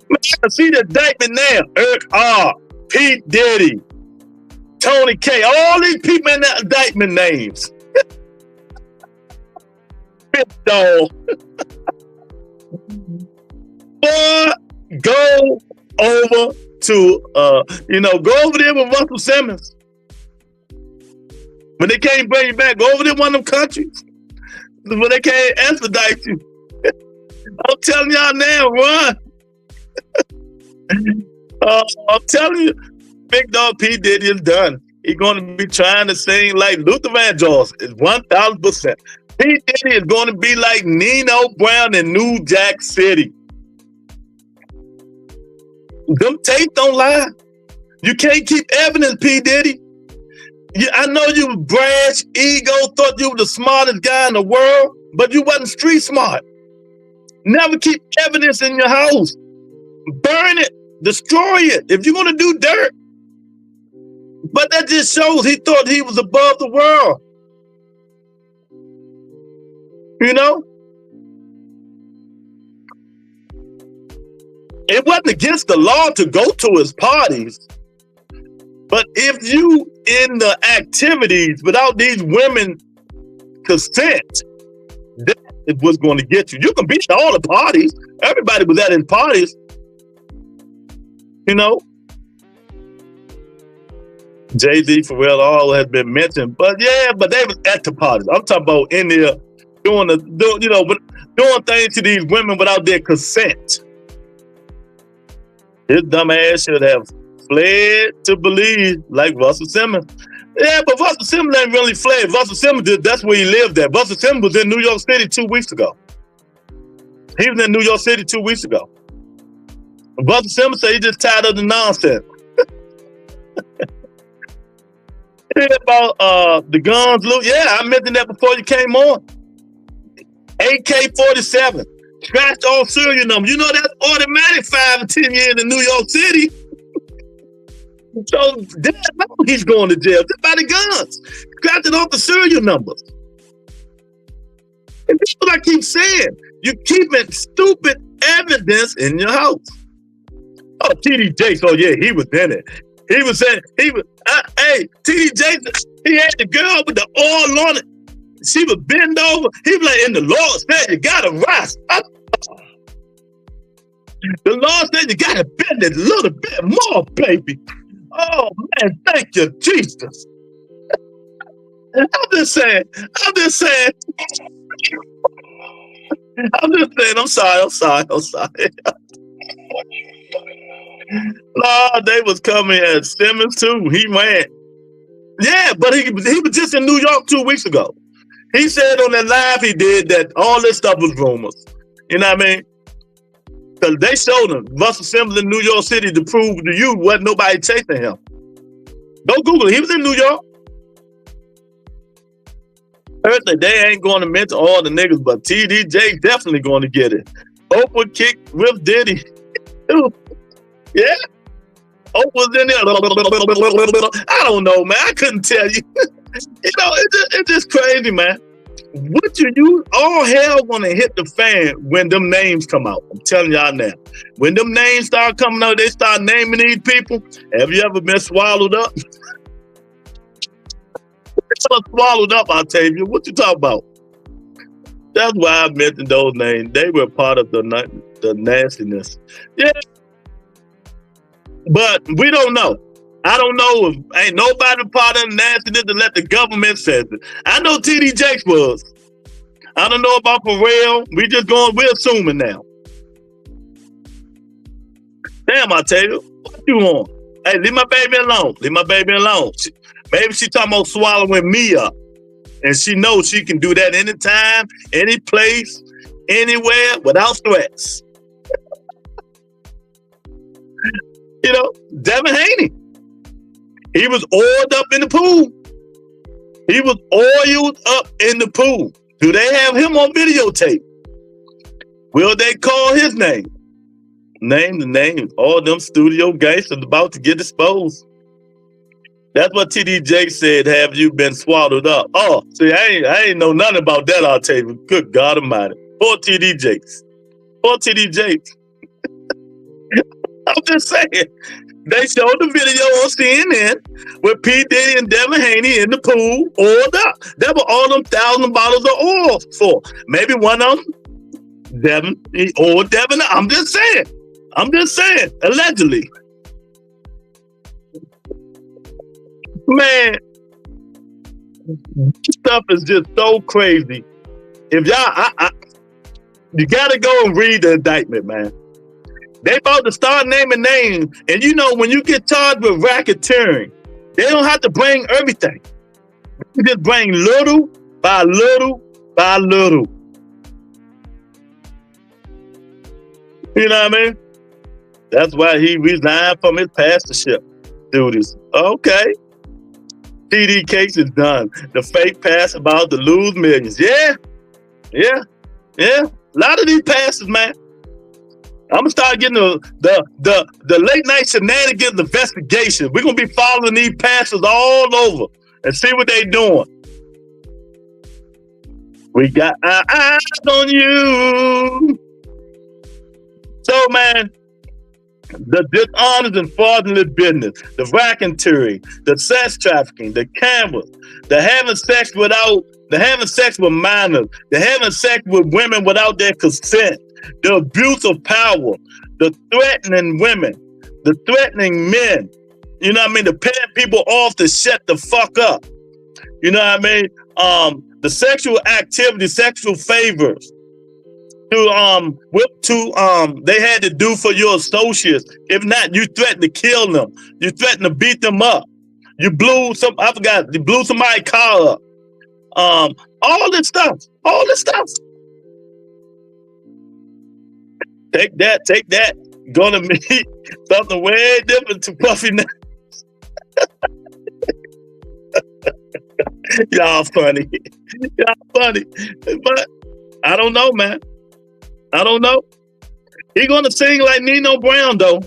Man, I see the indictment now. Eric R., P-Diddy, Tony K, all these people in that indictment names. Big dog. Boy, go over to, go over there with Russell Simmons. When they can't bring you back, go over there one of them countries. When they can't expedite you. I'm telling y'all now, run. I'm telling you, Big Dog P. Diddy is done. He's going to be trying to sing like Luther Vandross. It's 1,000%. P-Diddy is going to be like Nino Brown in New Jack City. Them tapes don't lie. You can't keep evidence, P-Diddy. I know you was brash, ego, thought you were the smartest guy in the world, but you wasn't street smart. Never keep evidence in your house. Burn it, destroy it, if you're going to do dirt. But that just shows he thought he was above the world. You know? It wasn't against the law to go to his parties. But if you in the activities without these women consent, that is what's going to get you. You can be at all the parties. Everybody was at his parties. You know? Jay-Z, Pharrell, all has been mentioned. But yeah, but they was at the parties. I'm talking about in there doing things to these women without their consent. His dumb ass should have fled to believe like Russell Simmons. Yeah, but Russell Simmons ain't really fled. Russell Simmons did, that's where he lived at. Russell Simmons was in New York City 2 weeks ago. He was in New York City 2 weeks ago. Russell Simmons said he just tired of the nonsense. About the guns, Luke. Yeah, I mentioned that before you came on. AK-47. Scratched all serial number. You know that's automatic 5 or 10 years in New York City. So Dad knows he's going to jail just by the guns. Scratching off the serial numbers. And that's what I keep saying. You're keeping stupid evidence in your house. Oh, T.D. Jakes. Oh yeah, he was in it. He was saying, hey, T.D. Jakes, he had the girl with the oil on it. She was bent over. He was like, and the Lord said, you gotta rise up. The Lord said, you gotta bend it a little bit more, baby. Oh man, thank you, Jesus. I'm just saying. I'm sorry. No, they was coming at Simmons too. He went. Yeah, but he was just in New York 2 weeks ago. He said on that live he did that all this stuff was rumors. You know what I mean? Because they showed him Russell Simmons in New York City to prove to you wasn't nobody chasing him. Go Google it. He was in New York. Thursday, they ain't going to mention all the niggas, but T.D. Jakes definitely going to get it. Oprah kicked with Diddy. Yeah. Oprah's in there. I don't know, man. I couldn't tell you. You know, it's just crazy, man. What you all hell gonna hit the fan when them names come out. I'm telling y'all now. When them names start coming out, they start naming these people. Have you ever been swallowed up? Swallowed up, Octavia. What you talking about? That's why I mentioned those names. They were part of the nastiness. Yeah. But we don't know. I don't know if ain't nobody part of the nastiness to let the government say it. I know T.D. Jakes was. I don't know about Pharrell. We're assuming now. Damn, I tell you, what you want? Hey, leave my baby alone. Maybe she talking about swallowing me up. And she knows she can do that anytime, any place, anywhere, without threats. You know, Devin Haney. He was oiled up in the pool. Do they have him on videotape? Will they call his name? Name the name. All them studio gangsters about to get exposed. That's what T.D. Jakes said. Have you been swallowed up? Oh, see, I ain't know nothing about that, I'll tell you. Good God Almighty. Poor T.D. Jakes. I'm just saying. They showed the video on CNN with P-Diddy and Devin Haney in the pool, oiled up. That was all them 1,000 bottles of oil for. Maybe one of them, Devin, he oiled Devin. I'm just saying. Allegedly. Man, stuff is just so crazy. If y'all, you gotta go and read the indictment, man. They about to start naming names. And you know, when you get charged with racketeering, They don't have to bring everything. They just bring little by little by little. You know what I mean? That's why he resigned from his pastorship duties. Okay. TD case is done. The fake pass about to lose millions. Yeah. A lot of these passes, man. I'm gonna start getting the late night shenanigans investigation. We're gonna be following these pastors all over and see what they doing. We got our eyes on you. So, man, the dishonest and fraudulent business, the racketeering, the sex trafficking, the cameras, the having sex with minors, the having sex with women without their consent, the abuse of power, the threatening women, the threatening men, you know what I mean, the paying people off to shut the fuck up. You know what I mean? The sexual activity, sexual favors, they had to do for your associates. If not, you threatened to kill them. You threatened to beat them up. You blew somebody's car up. All this stuff. Take that. Gonna mean something way different to Puffy now. Y'all funny. But I don't know, man. I don't know. He gonna sing like Nino Brown though,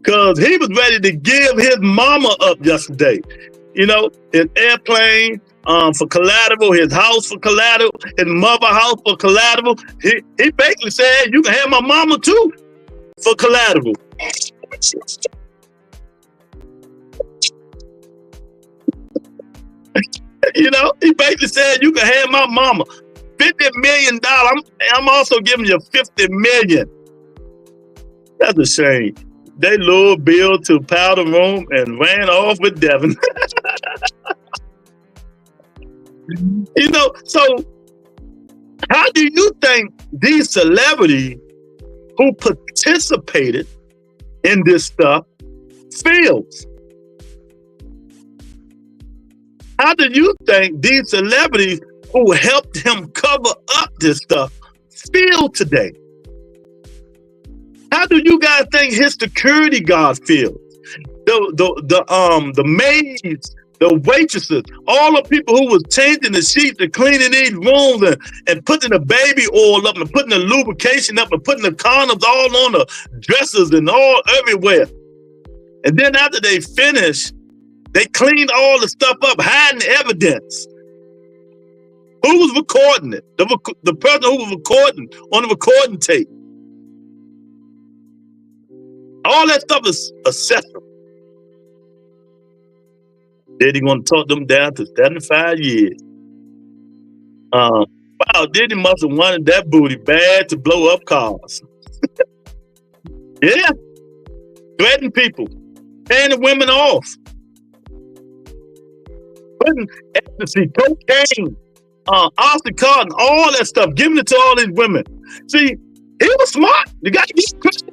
cause he was ready to give his mama up yesterday. You know, his airplane for collateral, his house for collateral, his mother house for collateral. He basically said, "You can have my mama too for collateral." You know, he basically said, "You can have my mama." $50 million. I'm also giving you $50 million. That's a shame. They lured Bill to powder room and ran off with Devin. You know, so how do you think these celebrities who participated in this stuff feels? How do you think these celebrities who helped him cover up this stuff feel today? How do you guys think his security guard feels? The maids, the waitresses, all the people who was changing the sheets and cleaning these rooms and putting the baby oil up and putting the lubrication up and putting the condoms all on the dressers and all everywhere. And then after they finished, they cleaned all the stuff up, hiding the evidence. Who was recording it? The person who was recording on the recording tape. All that stuff is accessible. Diddy gonna talk them down to 75 years. Wow, Diddy must have wanted that booty bad to blow up cars. Yeah. Threatening people. Paying the women off. Putting ecstasy, cocaine, oxycontin, all that stuff, giving it to all these women. See, he was smart. You got to give credit.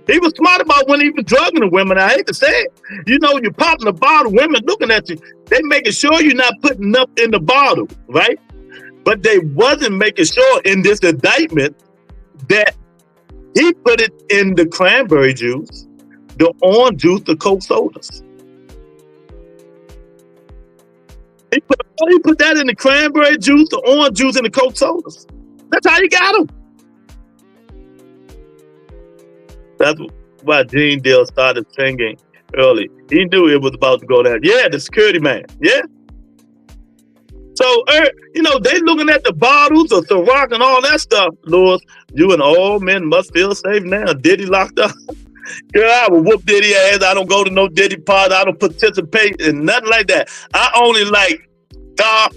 He was smart about when he was drugging the women. I hate to say it. You know, you're popping the bottle, women looking at you. They making sure you're not putting enough in the bottle, right? But they wasn't making sure in this indictment that he put it in the cranberry juice, the orange juice, the Coke sodas. He put that in the cranberry juice, the orange juice, and the Coke sodas. That's how you got them. That's why Gene Deal started singing early. He knew it was about to go down. Yeah, the security man. Yeah. So, you know, they looking at the bottles of Ciroc and all that stuff. Lord, you and all men must feel safe now. Diddy locked up. Girl, I will whoop Diddy ass. I don't go to no Diddy party. I don't participate in nothing like that. I only like dark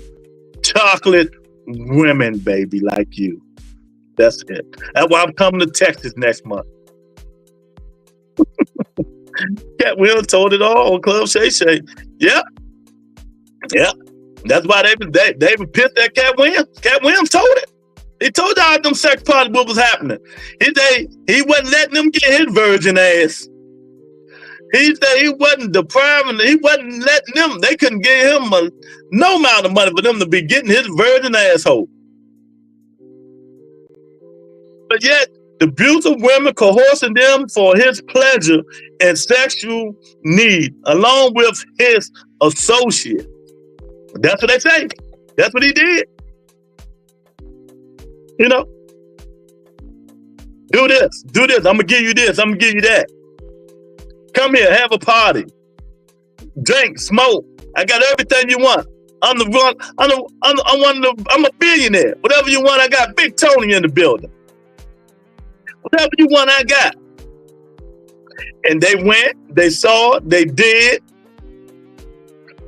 chocolate women, baby, like you. That's it. That's why I'm coming to Texas next month. Cat Williams told it all on Club Shay Shay. Yeah. Yeah. That's why they were pissed at Cat Williams. Cat Williams told it. He told y'all at them sex parties what was happening. He wasn't letting them get his virgin ass. He said he wasn't depriving, he wasn't letting them, they couldn't give him no amount of money for them to be getting his virgin asshole. But yet, the abuse of women, coercing them for his pleasure and sexual need, along with his associate. That's what they say. That's what he did. You know, do this, I'm gonna give you this, I'm gonna give you that. Come here, have a party, drink, smoke. I got everything you want. I'm a billionaire. Whatever you want, I got Big Tony in the building. Whatever you want, I got. And they went, they saw, they did.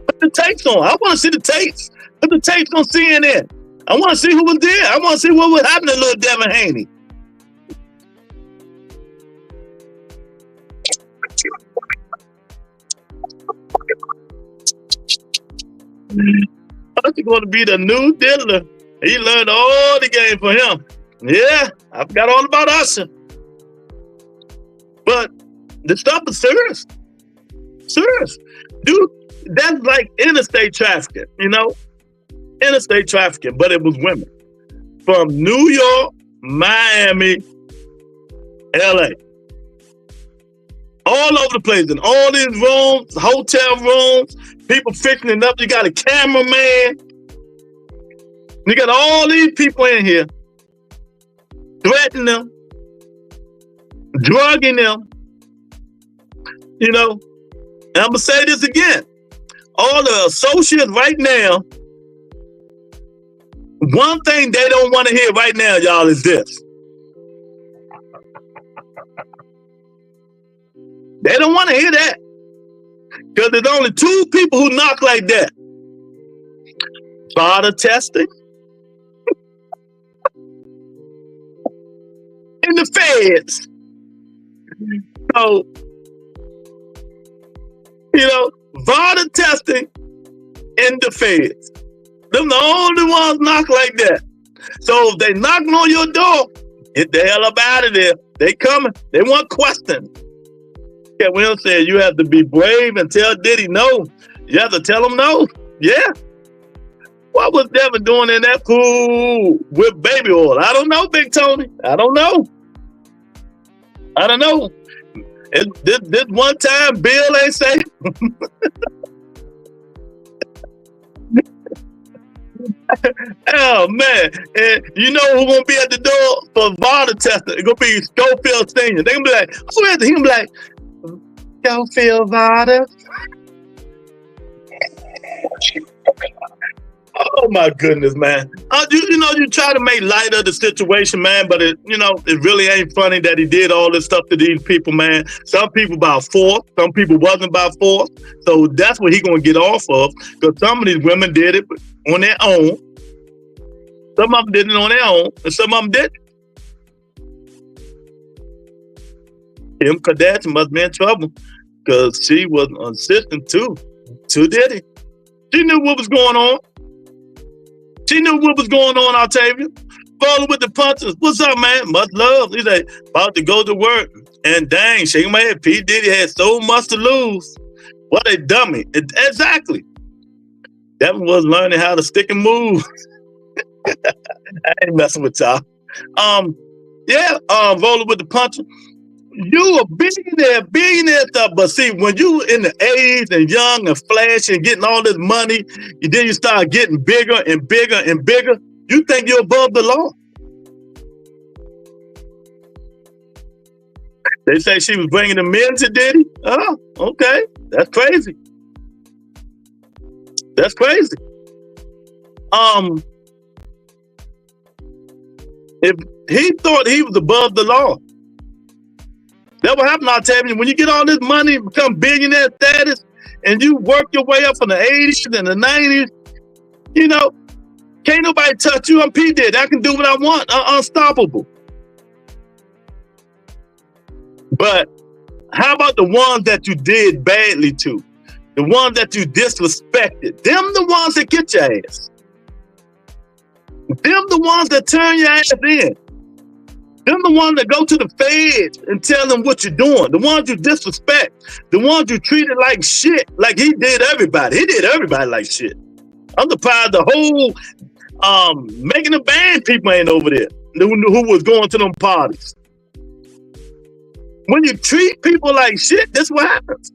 Put the tapes on. I want to see the tapes. Put the tapes on CNN. I want to see who was there. I want to see what was happening to little Devin Haney. He's going to be the new Diddler. He learned all the game for him. Yeah, I forgot all about Usher. But the stuff is serious. Serious. Dude, that's like interstate trafficking, you know? Interstate trafficking, but it was women. From New York, Miami, LA. All over the place, in all these rooms, hotel rooms, people fixing it up. You got a cameraman. You got all these people in here threatening them, drugging them, you know. And I'm gonna say this again. All the associates right now, one thing they don't want to hear right now, y'all, is this. They don't want to hear that. Because there's only two people who knock like that. Father testing and the feds. So, you know, father testing and the feds. Them the only ones knock like that. So if they knocking on your door, get the hell up out of there. They coming. They want questions. Yeah, Will said you have to be brave and tell Diddy no. You have to tell him no. Yeah. What was Devin doing in that pool with baby oil? I don't know, Big Tony. I don't know. This one time Bill ain't safe. Oh man, and you know who's gonna be at the door for water testing? It's gonna be Schofield Senior. They gonna be like, who is it? He gonna be like, Schofield Vada. Oh my goodness, man. You try to make light of the situation, man, but it really ain't funny that he did all this stuff to these people, man. Some people by force, some people wasn't by force. So that's what he gonna get off of, because some of these women did it on their own. Some of them did it on their own, and some of them didn't. Kim Kardashian must be in trouble, because she was an assistant to Diddy. She knew what was going on. She knew what was going on, Octavia. Falling with the punches. What's up, man? Much love. He's like, about to go to work. And dang, shaking my head. P-Diddy had so much to lose. What a dummy. Exactly. Devin was learning how to stick and move. I ain't messing with y'all. Rolling with the punches. You a billionaire stuff, but see, when you in the age and young and flashy and getting all this money, then you start getting bigger and bigger and bigger, you think you're above the law. They say she was bringing the men to Diddy. Oh, okay. That's crazy. That's crazy. If he thought he was above the law, that what happened, Octavia. When you get all this money, become billionaire status, and you work your way up from the 80s and the 90s, can't nobody touch you. I'm P-Diddy. I can do what I want. I'm unstoppable. But how about the ones that you did badly to? The ones that you disrespected? Them the ones that get your ass. Them the ones that turn your ass in. Them the ones that go to the feds and tell them what you're doing. The ones you disrespect. The ones you treated like shit. Like he did everybody. He did everybody like shit. I'm surprised the whole making a band people ain't over there. Who was going to them parties. When you treat people like shit, that's what happens.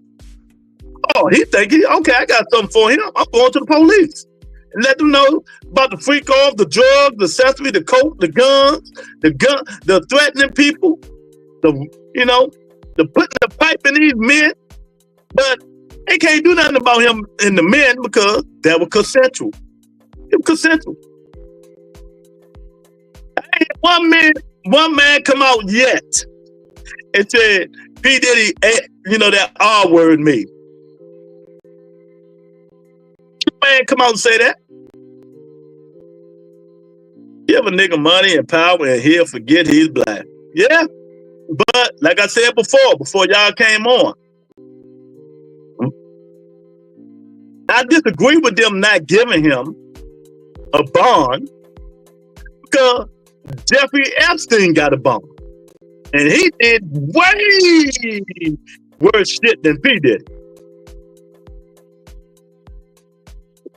Oh, he thinking, okay, I got something for him. I'm going to the police. And let them know about the freak off, the drugs, the accessory, the coke, the guns, the threatening people, the putting the pipe in these men. But they can't do nothing about him and the men because that was consensual. It was consensual. Ain't one man come out yet and said, P-Diddy, that R word me. Man come out and say that. Give a nigga money and power and he'll forget he's black. Yeah. But like I said before y'all came on, I disagree with them not giving him a bond because Jeffrey Epstein got a bond. And he did way worse shit than P. Diddy.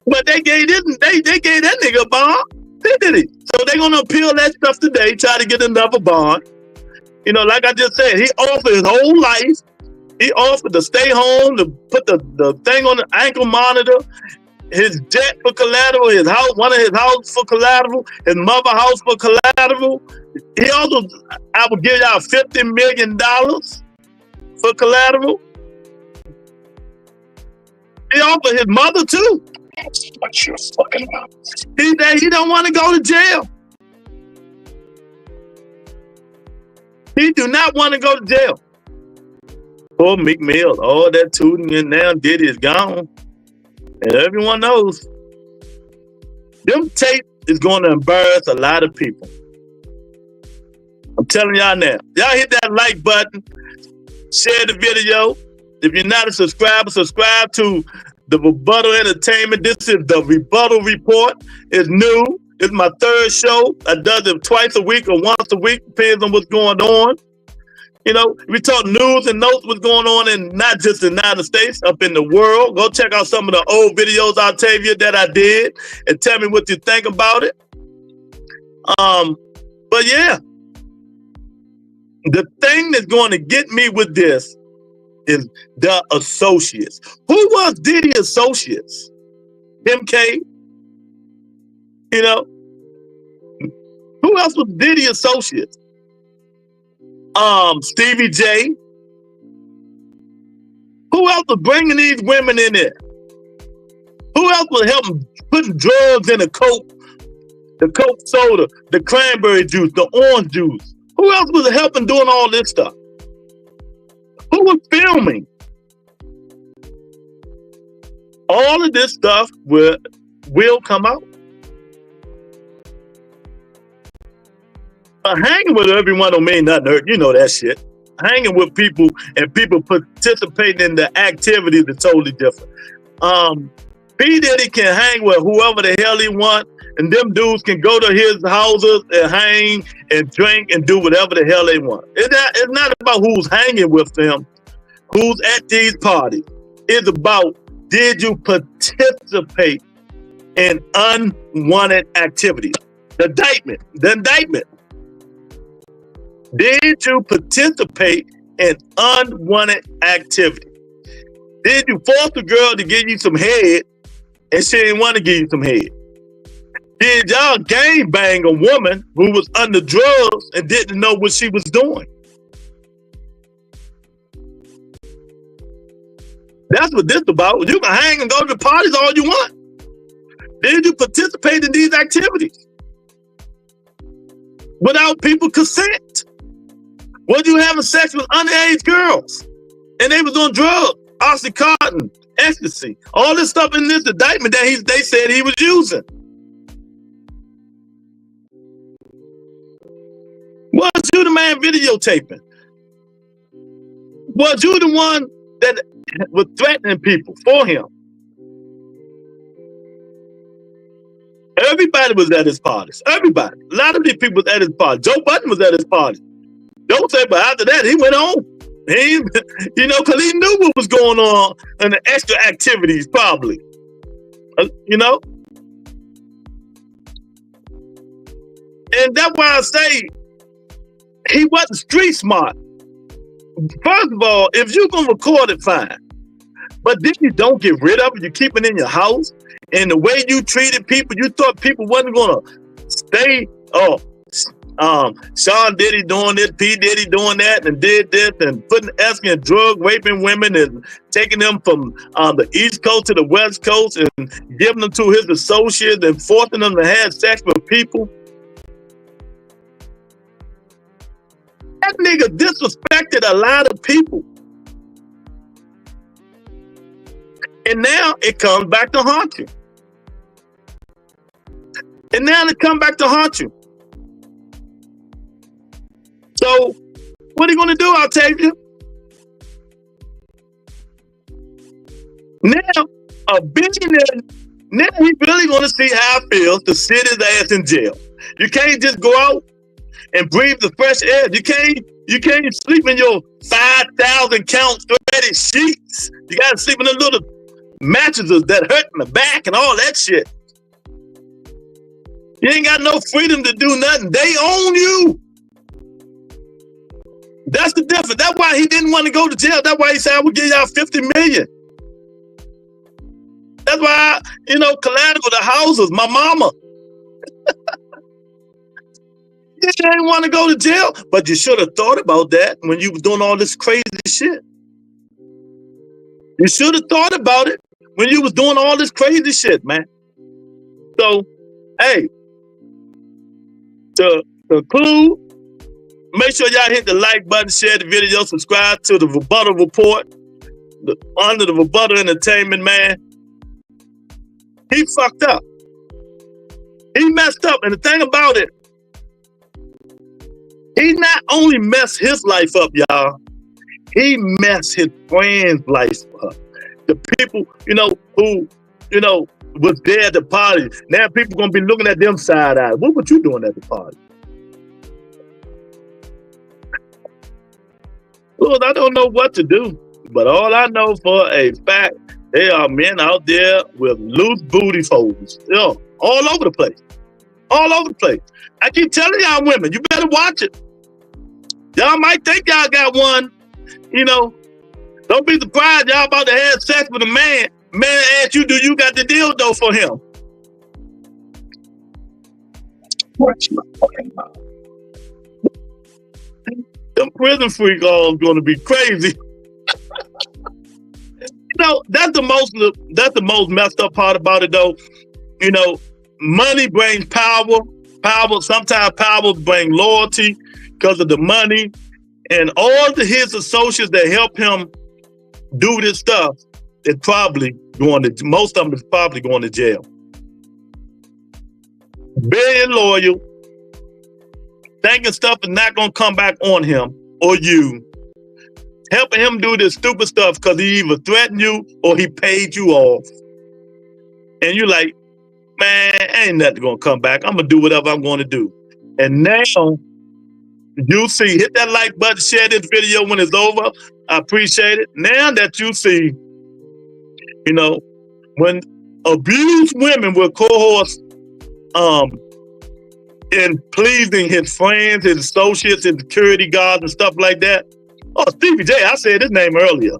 But they gave that nigga a bond. They did it. So they're gonna appeal that stuff today, try to get another bond. Like I just said, he offered his whole life. He offered to stay home, to put the thing on the ankle monitor, his jet for collateral, his house, one of his houses for collateral, his mother house for collateral. He also, I will give y'all $50 million for collateral. He offered his mother too. That's what you're fucking about. He don't want to go to jail. He do not want to go to jail. Poor Meek Mill, all that tooting and now Diddy is gone. And everyone knows them tape is going to embarrass a lot of people. I'm telling y'all now. Y'all hit that like button. Share the video. If you're not a subscriber, subscribe to the Rebuttal Entertainment. This is the Rebuttal Report. It's new. It's my third show. I do it twice a week or once a week. Depends on what's going on. We talk news and notes what's going on in not just the United States, up in the world. Go check out some of the old videos, Octavia, that I did and tell me what you think about it. But yeah, the thing that's going to get me with this is the associates. Who was Diddy associates? MK? Who else was Diddy associates? Stevie J. Who else was bringing these women in there? Who else was helping putting drugs in the Coke soda, the cranberry juice, the orange juice? Who else was helping doing all this stuff? Who was filming? All of this stuff will come out. Hanging with everyone don't mean nothing. You know that shit. Hanging with people and people participating in the activities is totally different. P-Diddy can hang with whoever the hell he want, and them dudes can go to his houses and hang and drink and do whatever the hell they want. It's not about who's hanging with them, who's at these parties. It's about, did you participate in unwanted activities? The indictment. Did you participate in unwanted activity? Did you force a girl to give you some head and she didn't want to give you some head? Did y'all gang bang a woman who was under drugs and didn't know what she was doing? That's what this is about. You can hang and go to the parties all you want. Did you participate in these activities without people's consent? Was you having sex with underage girls and they was on drugs, oxycontin, ecstasy, all this stuff in this indictment that they said he was using? Was you the man videotaping? Was you the one that was threatening people for him? Everybody was at his parties. Everybody. A lot of these people was at his party. Joe Budden was at his party. Don't say, but after that, he went on. He, because he knew what was going on and the extra activities, probably. And that's why I say he wasn't street smart. First of all, if you're going to record it, fine. But then you don't get rid of it. You keep it in your house. And the way you treated people, you thought people wasn't going to stay. Sean Diddy doing this, P-Diddy doing that, and did this, and asking drug, raping women, and taking them from the East Coast to the West Coast, and giving them to his associates, and forcing them to have sex with people. That nigga disrespected a lot of people. And now it comes back to haunt you. And now it comes back to haunt you. So, what are you going to do, Octavia? Now, a billionaire, now he's really going to see how it feels to sit his ass in jail. You can't just go out and breathe the fresh air. You can't sleep in your 5,000 count threaded sheets. You got to sleep in the little mattresses that hurt in the back and all that shit. You ain't got no freedom to do nothing. They own you. That's the difference. That's why he didn't want to go to jail. That's why he said, I will give y'all $50 million. That's why, collateral, the houses, my mama. You didn't want to go to jail, but you should have thought about that when you was doing all this crazy shit. You should have thought about it when you was doing all this crazy shit, man. So, hey, to conclude, make sure y'all hit the like button, share the video, subscribe to the Rebuttal Report, under the Rebuttal Entertainment, man. He fucked up. He messed up. And the thing about it, he not only messed his life up, y'all, he messed his friends' life up. The people, who, was there at the party. Now people gonna be looking at them side-eye. What were you doing at the party? Lord, I don't know what to do, but all I know for a fact, there are men out there with loose booty holes, all over the place. All over the place. I keep telling y'all women, you better watch it. Y'all might think y'all got one, Don't be surprised y'all about to have sex with a man. Man ask you, do you got the dildo for him? Watch your fucking mouth. Them prison freak all going to be crazy. That's the most messed up part about it, though. Money brings power. Sometimes power brings loyalty because of the money, and all his associates that help him do this stuff is probably most of them is probably going to jail. Being loyal, thinking stuff is not going to come back on him or you. Helping him do this stupid stuff because he either threatened you or he paid you off. And you're like, man, ain't nothing going to come back. I'm going to do whatever I'm going to do. And now you see, hit that like button, share this video when it's over. I appreciate it. Now that you see, when abused women will coerce in pleasing his friends, his associates, his security guards and stuff like that. Oh, Stevie J, I said his name earlier.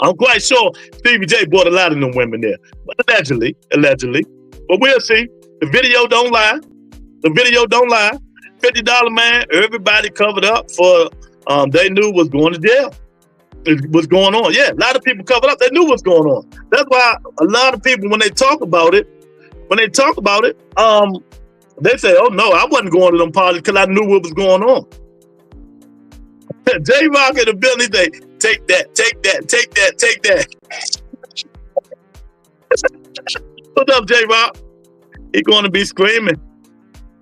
I'm quite sure Stevie J brought a lot of them women there. But allegedly. But we'll see. The video don't lie. $50 man, everybody covered up for they knew what's going to jail. What's going on. Yeah, a lot of people covered up. They knew what's going on. That's why a lot of people, when they talk about it, they say, oh no, I wasn't going to them parties because I knew what was going on. J-Rock in the building, they take that. What's up, J-Rock? He's going to be screaming,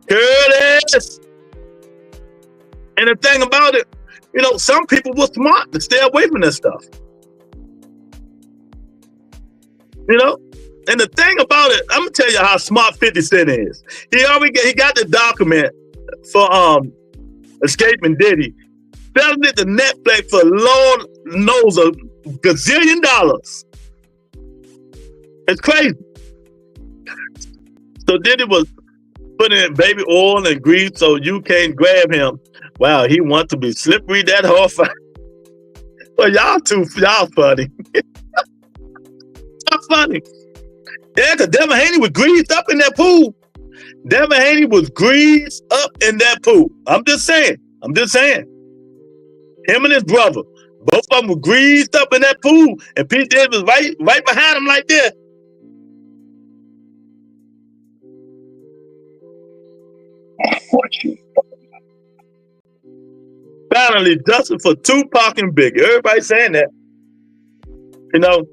Curtis! And the thing about it, some people were smart to stay away from that stuff. And the thing about it, I'm gonna tell you how smart 50 Cent is. He got the document for escaping Diddy, selling it to Netflix for Lord knows a gazillion dollars. It's crazy. So Diddy was putting in baby oil and grease so you can't grab him. Wow, he wants to be slippery that horse. Well, y'all funny. Y'all funny. Yeah, because Devin Haney was greased up in that pool. Devin Haney was greased up in that pool. I'm just saying. Him and his brother, both of them were greased up in that pool, and P-Diddy was right behind him like that. Finally, justice for Tupac and Biggie. Everybody saying that, you know.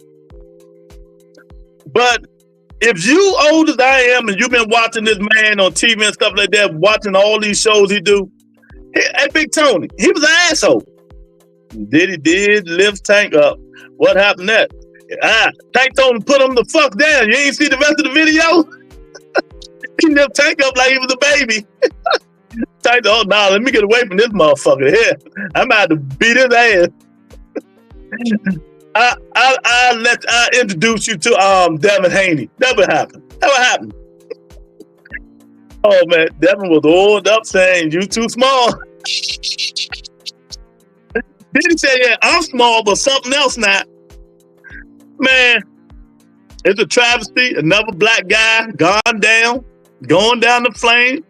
But if you old as I am and you've been watching this man on TV and stuff like that, watching all these shows he do, hey, Big Tony, he was an asshole. Diddy did lift Tank up. What happened next? Tank told him to put him the fuck down. You ain't see the rest of the video? He lift Tank up like he was a baby. Tank, oh, nah, let me get away from this motherfucker here. I'm about to beat his ass. I'll introduce you to Devin Haney. Never happened. Oh man, Devin was oiled up saying you too small. Diddy said, yeah, I'm small, but something else not. Man, it's a travesty. Another black guy going down the flame,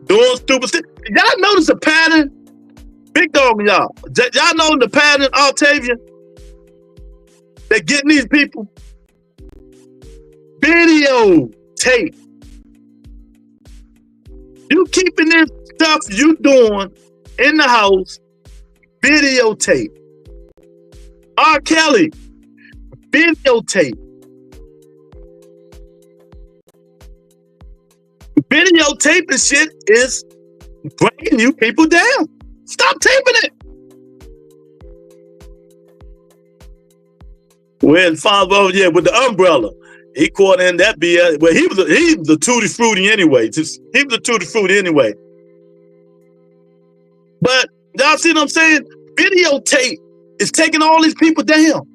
doing stupid shit. Y'all notice a pattern? Big dog, y'all. Y'all know the pattern, Octavian? They're getting these people video tape. You keeping this stuff you doing in the house, videotape. R. Kelly, videotape. Videotaping shit is bringing you people down. Stop taping it. When Fonzo, yeah, with the umbrella, he caught in that BS. Well, he was a tutti frutti anyway. He was a tutti frutti anyway. But y'all see what I'm saying? Videotape is taking all these people down.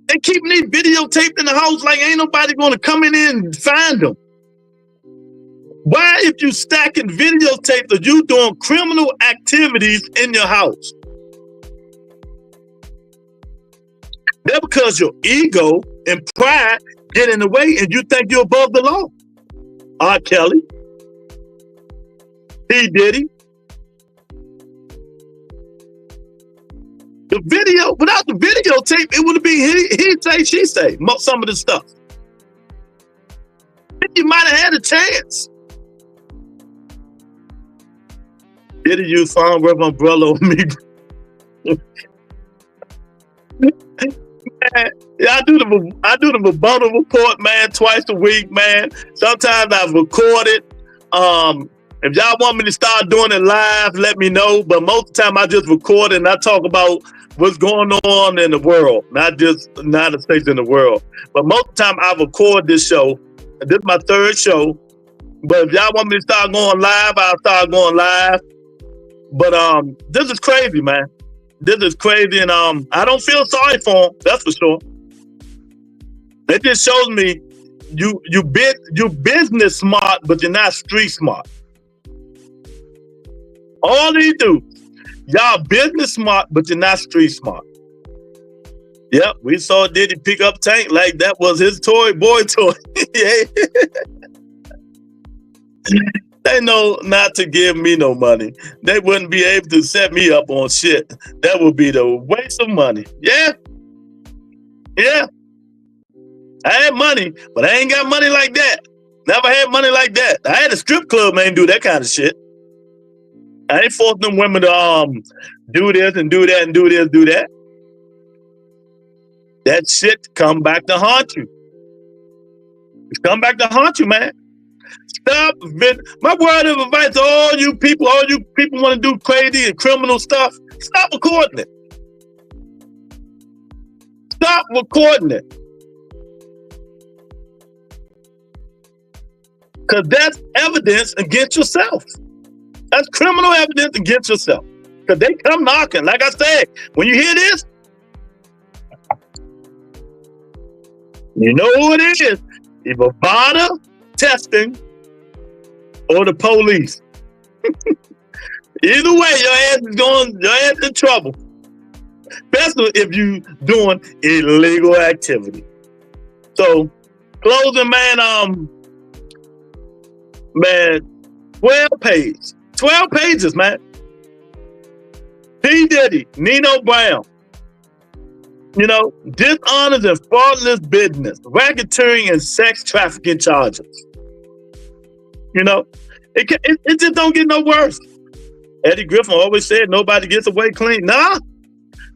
They keeping these videotaped in the house like ain't nobody gonna come in and find them. Why, if you stacking videotapes, are you doing criminal activities in your house? That's because your ego and pride get in the way and you think you're above the law. R. Kelly, P-Diddy. The video, without the videotape, it would be he say, she say, some of the stuff. You might have had a chance. Diddy use phone rub umbrella on me. Man, yeah, I do the rebuttal report, man, twice a week, man. Sometimes I record it. If y'all want me to start doing it live, let me know. But most of the time I just record it and I talk about what's going on in the world, not just the United States, in the world. But most of the time I record this show. This is my third show. But if y'all want me to start going live, I'll start going live. But this is crazy, man. This is crazy, and I don't feel sorry for him. That's for sure. It just shows me you business smart, but you're not street smart. All these do, y'all business smart, but you're not street smart. Yep, we saw Diddy pick up Tank like that was his boy toy. They know not to give me no money. They wouldn't be able to set me up on shit. That would be the waste of money. Yeah. I had money, but I ain't got money like that. Never had money like that. I had a strip club, man, do that kind of shit. I ain't forcing them women to do this and do that and do this, do that. That shit come back to haunt you. It's come back to haunt you, man. Stop. My word of advice to all you people want to do crazy and criminal stuff, stop recording it. Stop recording it. Because that's evidence against yourself. That's criminal evidence against yourself. Because they come knocking. Like I said, when you hear this, you know who it is. Either VADA, testing, or the police. Either way, your ass in trouble. Especially if you doing illegal activity. So, closing, man, 12 pages. 12 pages, man. P-Diddy, Nino Brown. Dishonest and fraudulent business, racketeering and sex trafficking charges. It just don't get no worse. Eddie Griffin always said nobody gets away clean. Nah,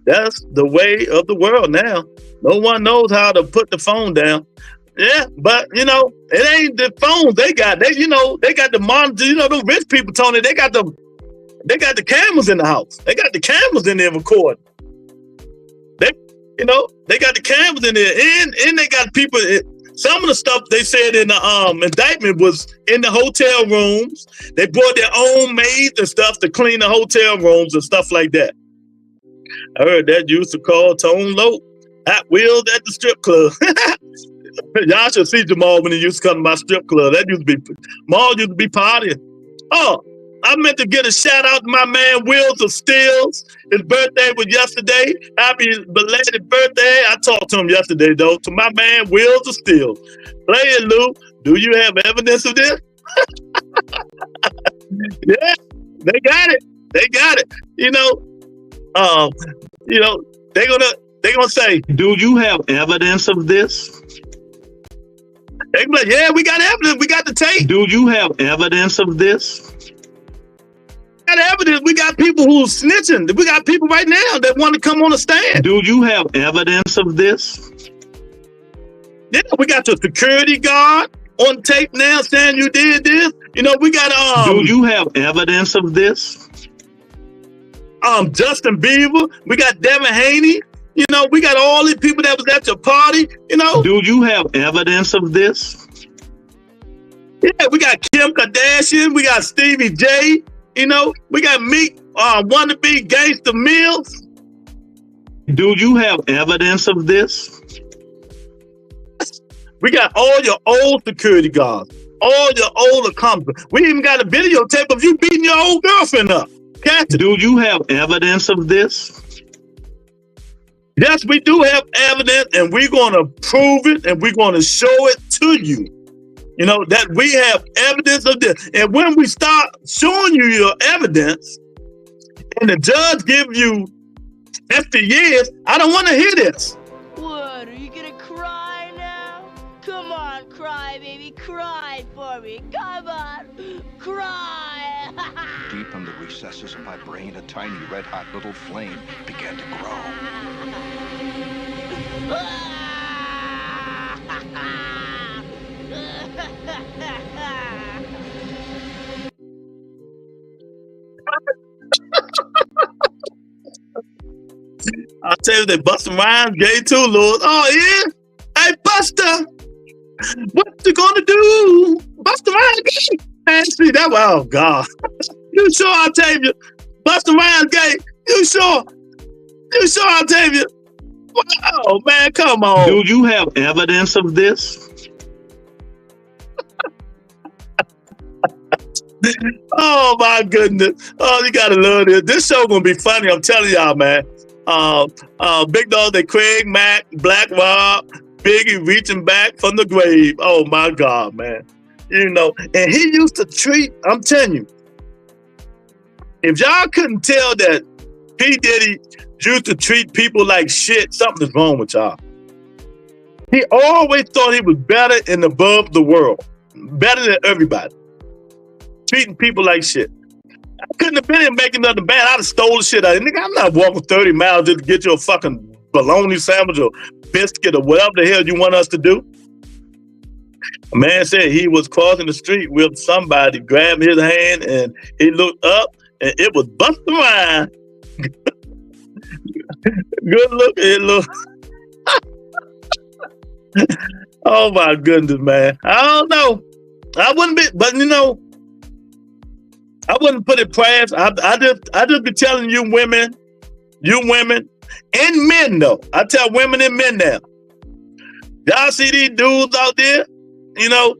that's the way of the world now. No one knows how to put the phone down. Yeah, but it ain't the phones they got. They got the monitor. The rich people, Tony, they got the cameras in the house. They got the cameras in there recording. They got the cameras in there, and they got people. Some of the stuff they said in the indictment was in the hotel rooms. They brought their own maids and stuff to clean the hotel rooms and stuff like that. I heard that used to call Tone Low Hot Wheels at the strip club. Y'all should see Jamal when he used to come to my strip club. Jamal used to be partying. Oh, I meant to get a shout out to my man Wheels of Steels. His birthday was yesterday. Happy belated birthday. I talked to him yesterday, though. To my man Wheels of Steels. Play it, Lou. Do you have evidence of this? Yeah, they got it. They got it. They're gonna say, do you have evidence of this? They be like, yeah, we got evidence. We got the tape. Do you have evidence of this? We got evidence. We got people who's snitching. We got people right now that want to come on the stand. Do you have evidence of this? Yeah, we got your security guard on tape now saying you did this. We got do you have evidence of this? Justin Bieber. We got Devin Haney. We got all these people that was at your party. Do you have evidence of this? Yeah, we got Kim Kardashian. We got Stevie J. We got Meek, wannabe Gangsta Mills. Do you have evidence of this? We got all your old security guards, all your old accomplices. We even got a videotape of you beating your old girlfriend up. Catch it. Do you have evidence of this? Yes, we do have evidence, and we're going to prove it, and we're going to show it to you. That we have evidence of this. And when we start showing you your evidence, and the judge gives you 50 years, I don't want to hear this. What, are you going to cry now? Come on, cry, baby. Cry for me. Come on, cry. Deep in the recesses of my brain, a tiny red-hot little flame began to grow. I'll tell you, they Busta Rhymes gay too, Lord. Oh, yeah? Hey, Busta, what you gonna do? Busta Rhymes gay. Man, see, that was, oh, God. You sure, Octavia? Busta Rhymes gay. You sure? You sure, Octavia? Oh, man, come on. Do you have evidence of this? Oh, my goodness. Oh, you gotta love this. This show gonna be funny, I'm telling y'all, man. Big Dog, that Craig, Mac, Black Rob, Biggie reaching back from the grave. Oh, my God, man. And he used to treat, I'm telling you, if y'all couldn't tell that P-Diddy used to treat people like shit, something is wrong with y'all. He always thought he was better and above the world, better than everybody. Treating people like shit. I couldn't have been in making nothing bad. I'd have stole the shit out of it. Nigga, I'm not walking 30 miles just to get you a fucking bologna sandwich or biscuit or whatever the hell you want us to do. A man said he was crossing the street with somebody, grabbed his hand, and he looked up, and it was Busta Rhymes. Good looking, look. Oh my goodness, man. I don't know. I wouldn't be, but you know, I wouldn't put it past. I just be telling you women, and men though. I tell women and men now. Y'all see these dudes out there, you know,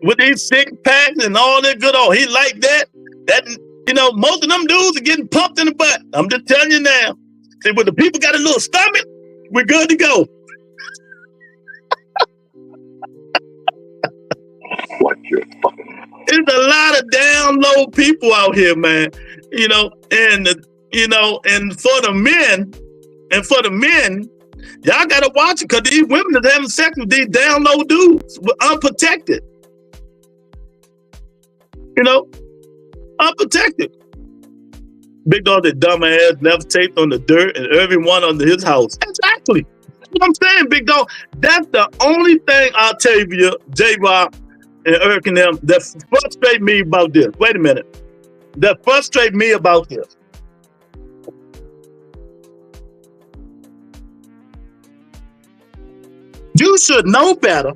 with these 6-packs and all that good old. He like that. That, you know, most of them dudes are getting pumped in the butt. I'm just telling you now. See, when the people got a little stomach, we're good to go. Watch your fucking mouth. There's a lot of down low people out here, man. You know, and for the men, y'all gotta watch it because these women is having sex with these down low dudes, unprotected. You know, unprotected. Big dog, that dumbass left taped on the dirt and everyone under his house. Exactly. That's what I'm saying, big dog. That's the only thing I'll tell you, J-Rock and Eric and them, that frustrate me about this. Wait a minute. That frustrate me about this. You should know better.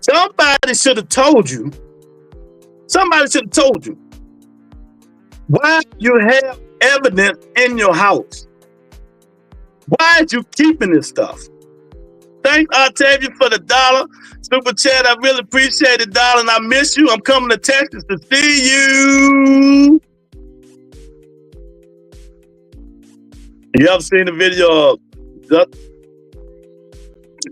Somebody should have told you. Somebody should have told you why you have evidence in your house. Why are you keeping this stuff? Thanks, Octavia, for the $1 super chat. I really appreciate it, darling. I miss you. I'm coming to Texas to see you. You ever seen the video of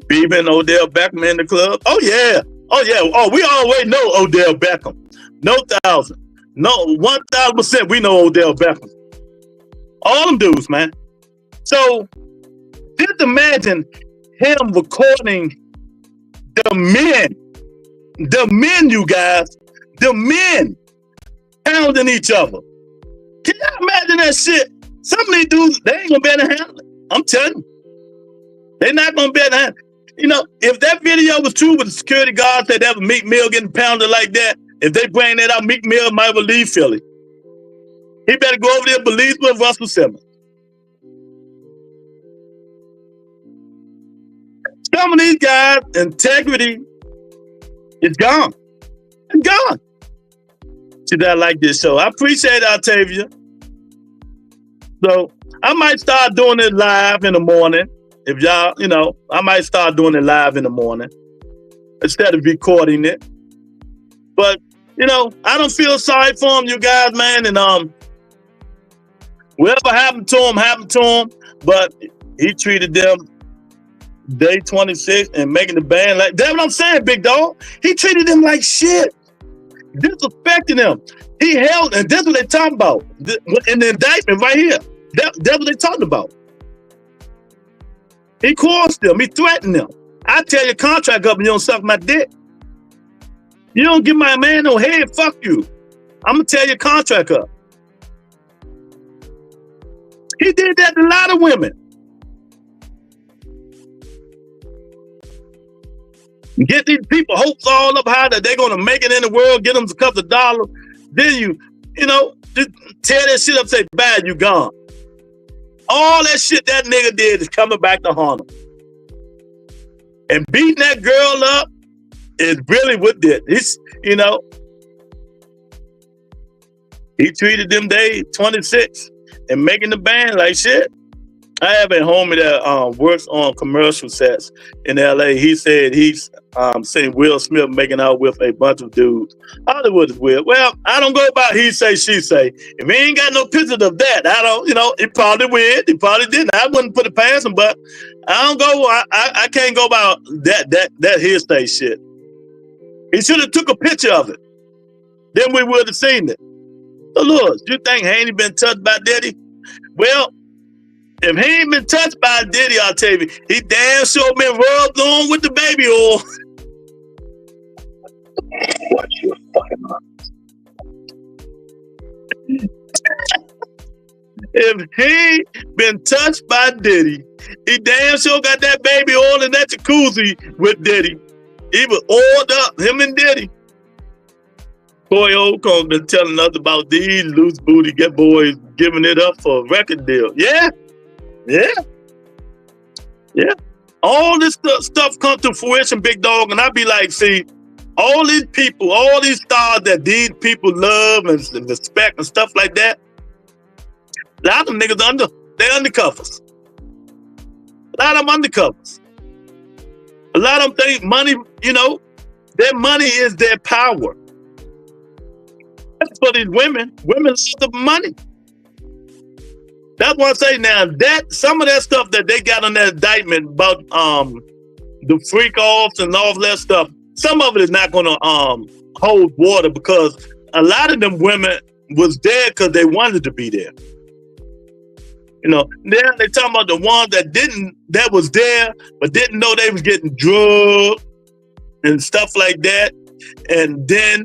Bieber and Odell Beckham in the club? Oh, yeah. Oh, yeah. Oh, we always know Odell Beckham. No 1,000. No, 1,000% we know Odell Beckham. All them dudes, man. So, just imagine him recording the men, you guys, the men pounding each other. Can you imagine that shit? Some of these dudes, they ain't gonna be able to handle it. I'm telling you. They're not gonna be able to handle it. You know, if that video was true with the security guards that ever Meek Mill getting pounded like that, if they bring that out, Meek Mill might well leave Philly. He better go over there and believe with Russell Simmons. Some of these guys' integrity is gone. It's gone. See that I like this show. I appreciate it, Octavia. So I might start doing it live in the morning. If y'all, you know, I might start doing it live in the morning instead of recording it. But, you know, I don't feel sorry for him, you guys, man. And whatever happened to him. But he treated them day 26 and making the band like that's what I'm saying, big dog. He treated them like shit, disrespecting them. He held, and that's what they talking about in the indictment right here. That's what they talking about. He caused them. He threatened them. I tear your contract up and you don't suck my dick. You don't give my man no head, fuck you. I'm gonna tear your contract up. He did that to a lot of women. Get these people hopes all up high that they're gonna make it in the world, get them a couple of dollars. Then you know, just tear that shit up, say, bad, you gone. All that shit that nigga did is coming back to haunt him. And beating that girl up is really what did. He's, you know, he treated them day 26 and making the band like shit. I have a homie that works on commercial sets in LA. He said he's seen Will Smith making out with a bunch of dudes. Hollywood is weird. Well, I don't go about he say, she say. If he ain't got no pictures of that, I don't, you know, it probably weird. He probably didn't. I wouldn't put it past him, but I don't go, I can't go about that hearsay shit. He should have took a picture of it. Then we would have seen it. So look, you think Haney been touched by Diddy? Well, if he ain't been touched by Diddy, I'll tell you, he damn sure been rubbed on with the baby oil. Watch your fucking mouth. If he been touched by Diddy, he damn sure got that baby oil in that jacuzzi with Diddy. He was oiled up, him and Diddy. Boy Oldcomb been telling us about these loose booty get boys giving it up for a record deal. Yeah. All this stuff come to fruition, big dog, and I be like, see, All these people, all these stars that these people love and respect and stuff like that, a lot of them niggas they're undercovers. A lot of them undercovers. A lot of them think money, you know, their money is their power. That's for these women. Women love the money. That's why I say now that some of that stuff that they got on that indictment about the freak offs and all that stuff, some of it is not gonna hold water because a lot of them women was there because they wanted to be there. You know, now they talking about the ones that was there but didn't know they was getting drugged and stuff like that, and then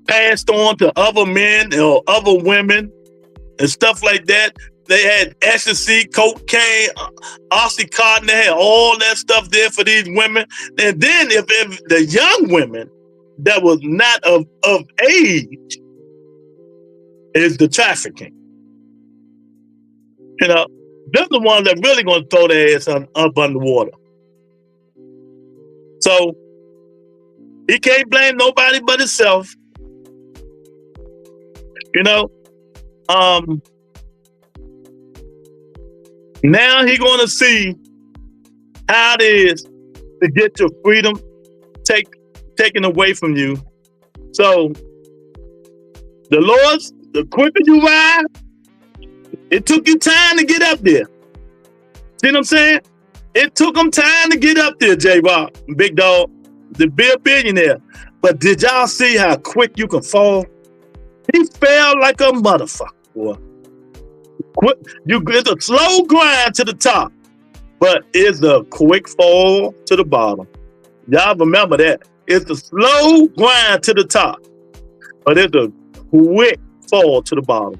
passed on to other men or other women and stuff like that. They had ecstasy, cocaine, oxycontin. They had all that stuff there for these women. And then if the young women that was not of age is the trafficking. You know, they're the ones that really gonna throw their ass up underwater. So he can't blame nobody but himself. You know, now he gonna see how it is to get your freedom taken away from you. So the quicker you ride, it took you time to get up there. See what I'm saying? It took him time to get up there, J-Rock, Big Dog, to be a billionaire. But did y'all see how quick you can fall? He fell like a motherfucker, boy. It's a slow grind to the top, but it's a quick fall to the bottom. Y'all remember that. It's a slow grind to the top, but it's a quick fall to the bottom.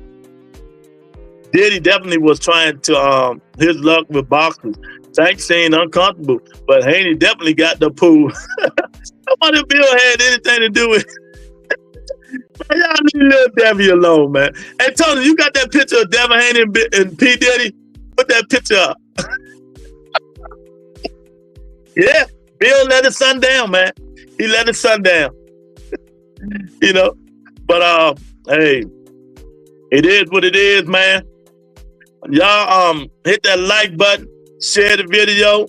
Diddy definitely was trying to his luck with boxers. Tank saying uncomfortable, but Haney definitely got the pool. Nobody Bill had anything to do with it. Man, y'all leave little Debbie alone, man. Hey, Tony, you got that picture of Devin Haney and P-Diddy? Put that picture up. Yeah, Bill let his son down, man. He let his son down. You know, but hey, it is what it is, man. Y'all hit that like button, share the video,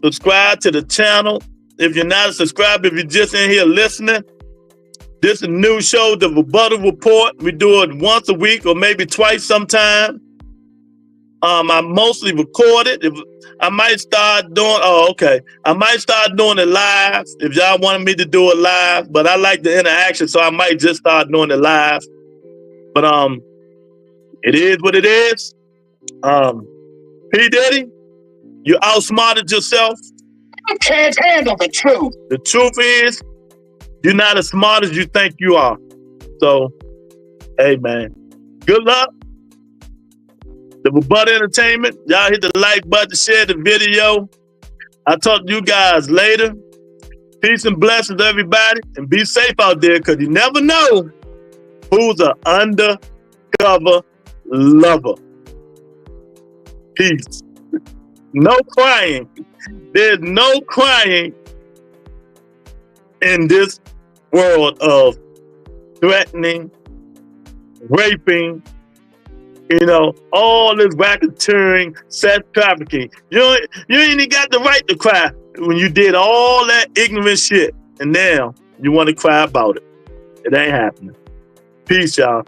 subscribe to the channel. If you're not a subscriber, if you're just in here listening, this is a new show, the Rebuttal Report. We do it once a week or maybe twice sometime. I mostly record it. I might start doing, I might start doing it live if y'all wanted me to do it live, but I like the interaction, so I might just start doing it live. But it is what it is. P-Diddy, you outsmarted yourself. I can't handle the truth. The truth is, you're not as smart as you think you are. So, hey, man, good luck. The Rebuttal Entertainment. Y'all hit the like button, share the video. I'll talk to you guys later. Peace and blessings, everybody. And be safe out there, because you never know who's an undercover lover. Peace. No crying. There's no crying in this world of threatening, raping, you know, all this racketeering, sex trafficking. You ain't even got the right to cry when you did all that ignorant shit, and now you want to cry about it. It ain't happening. Peace, y'all.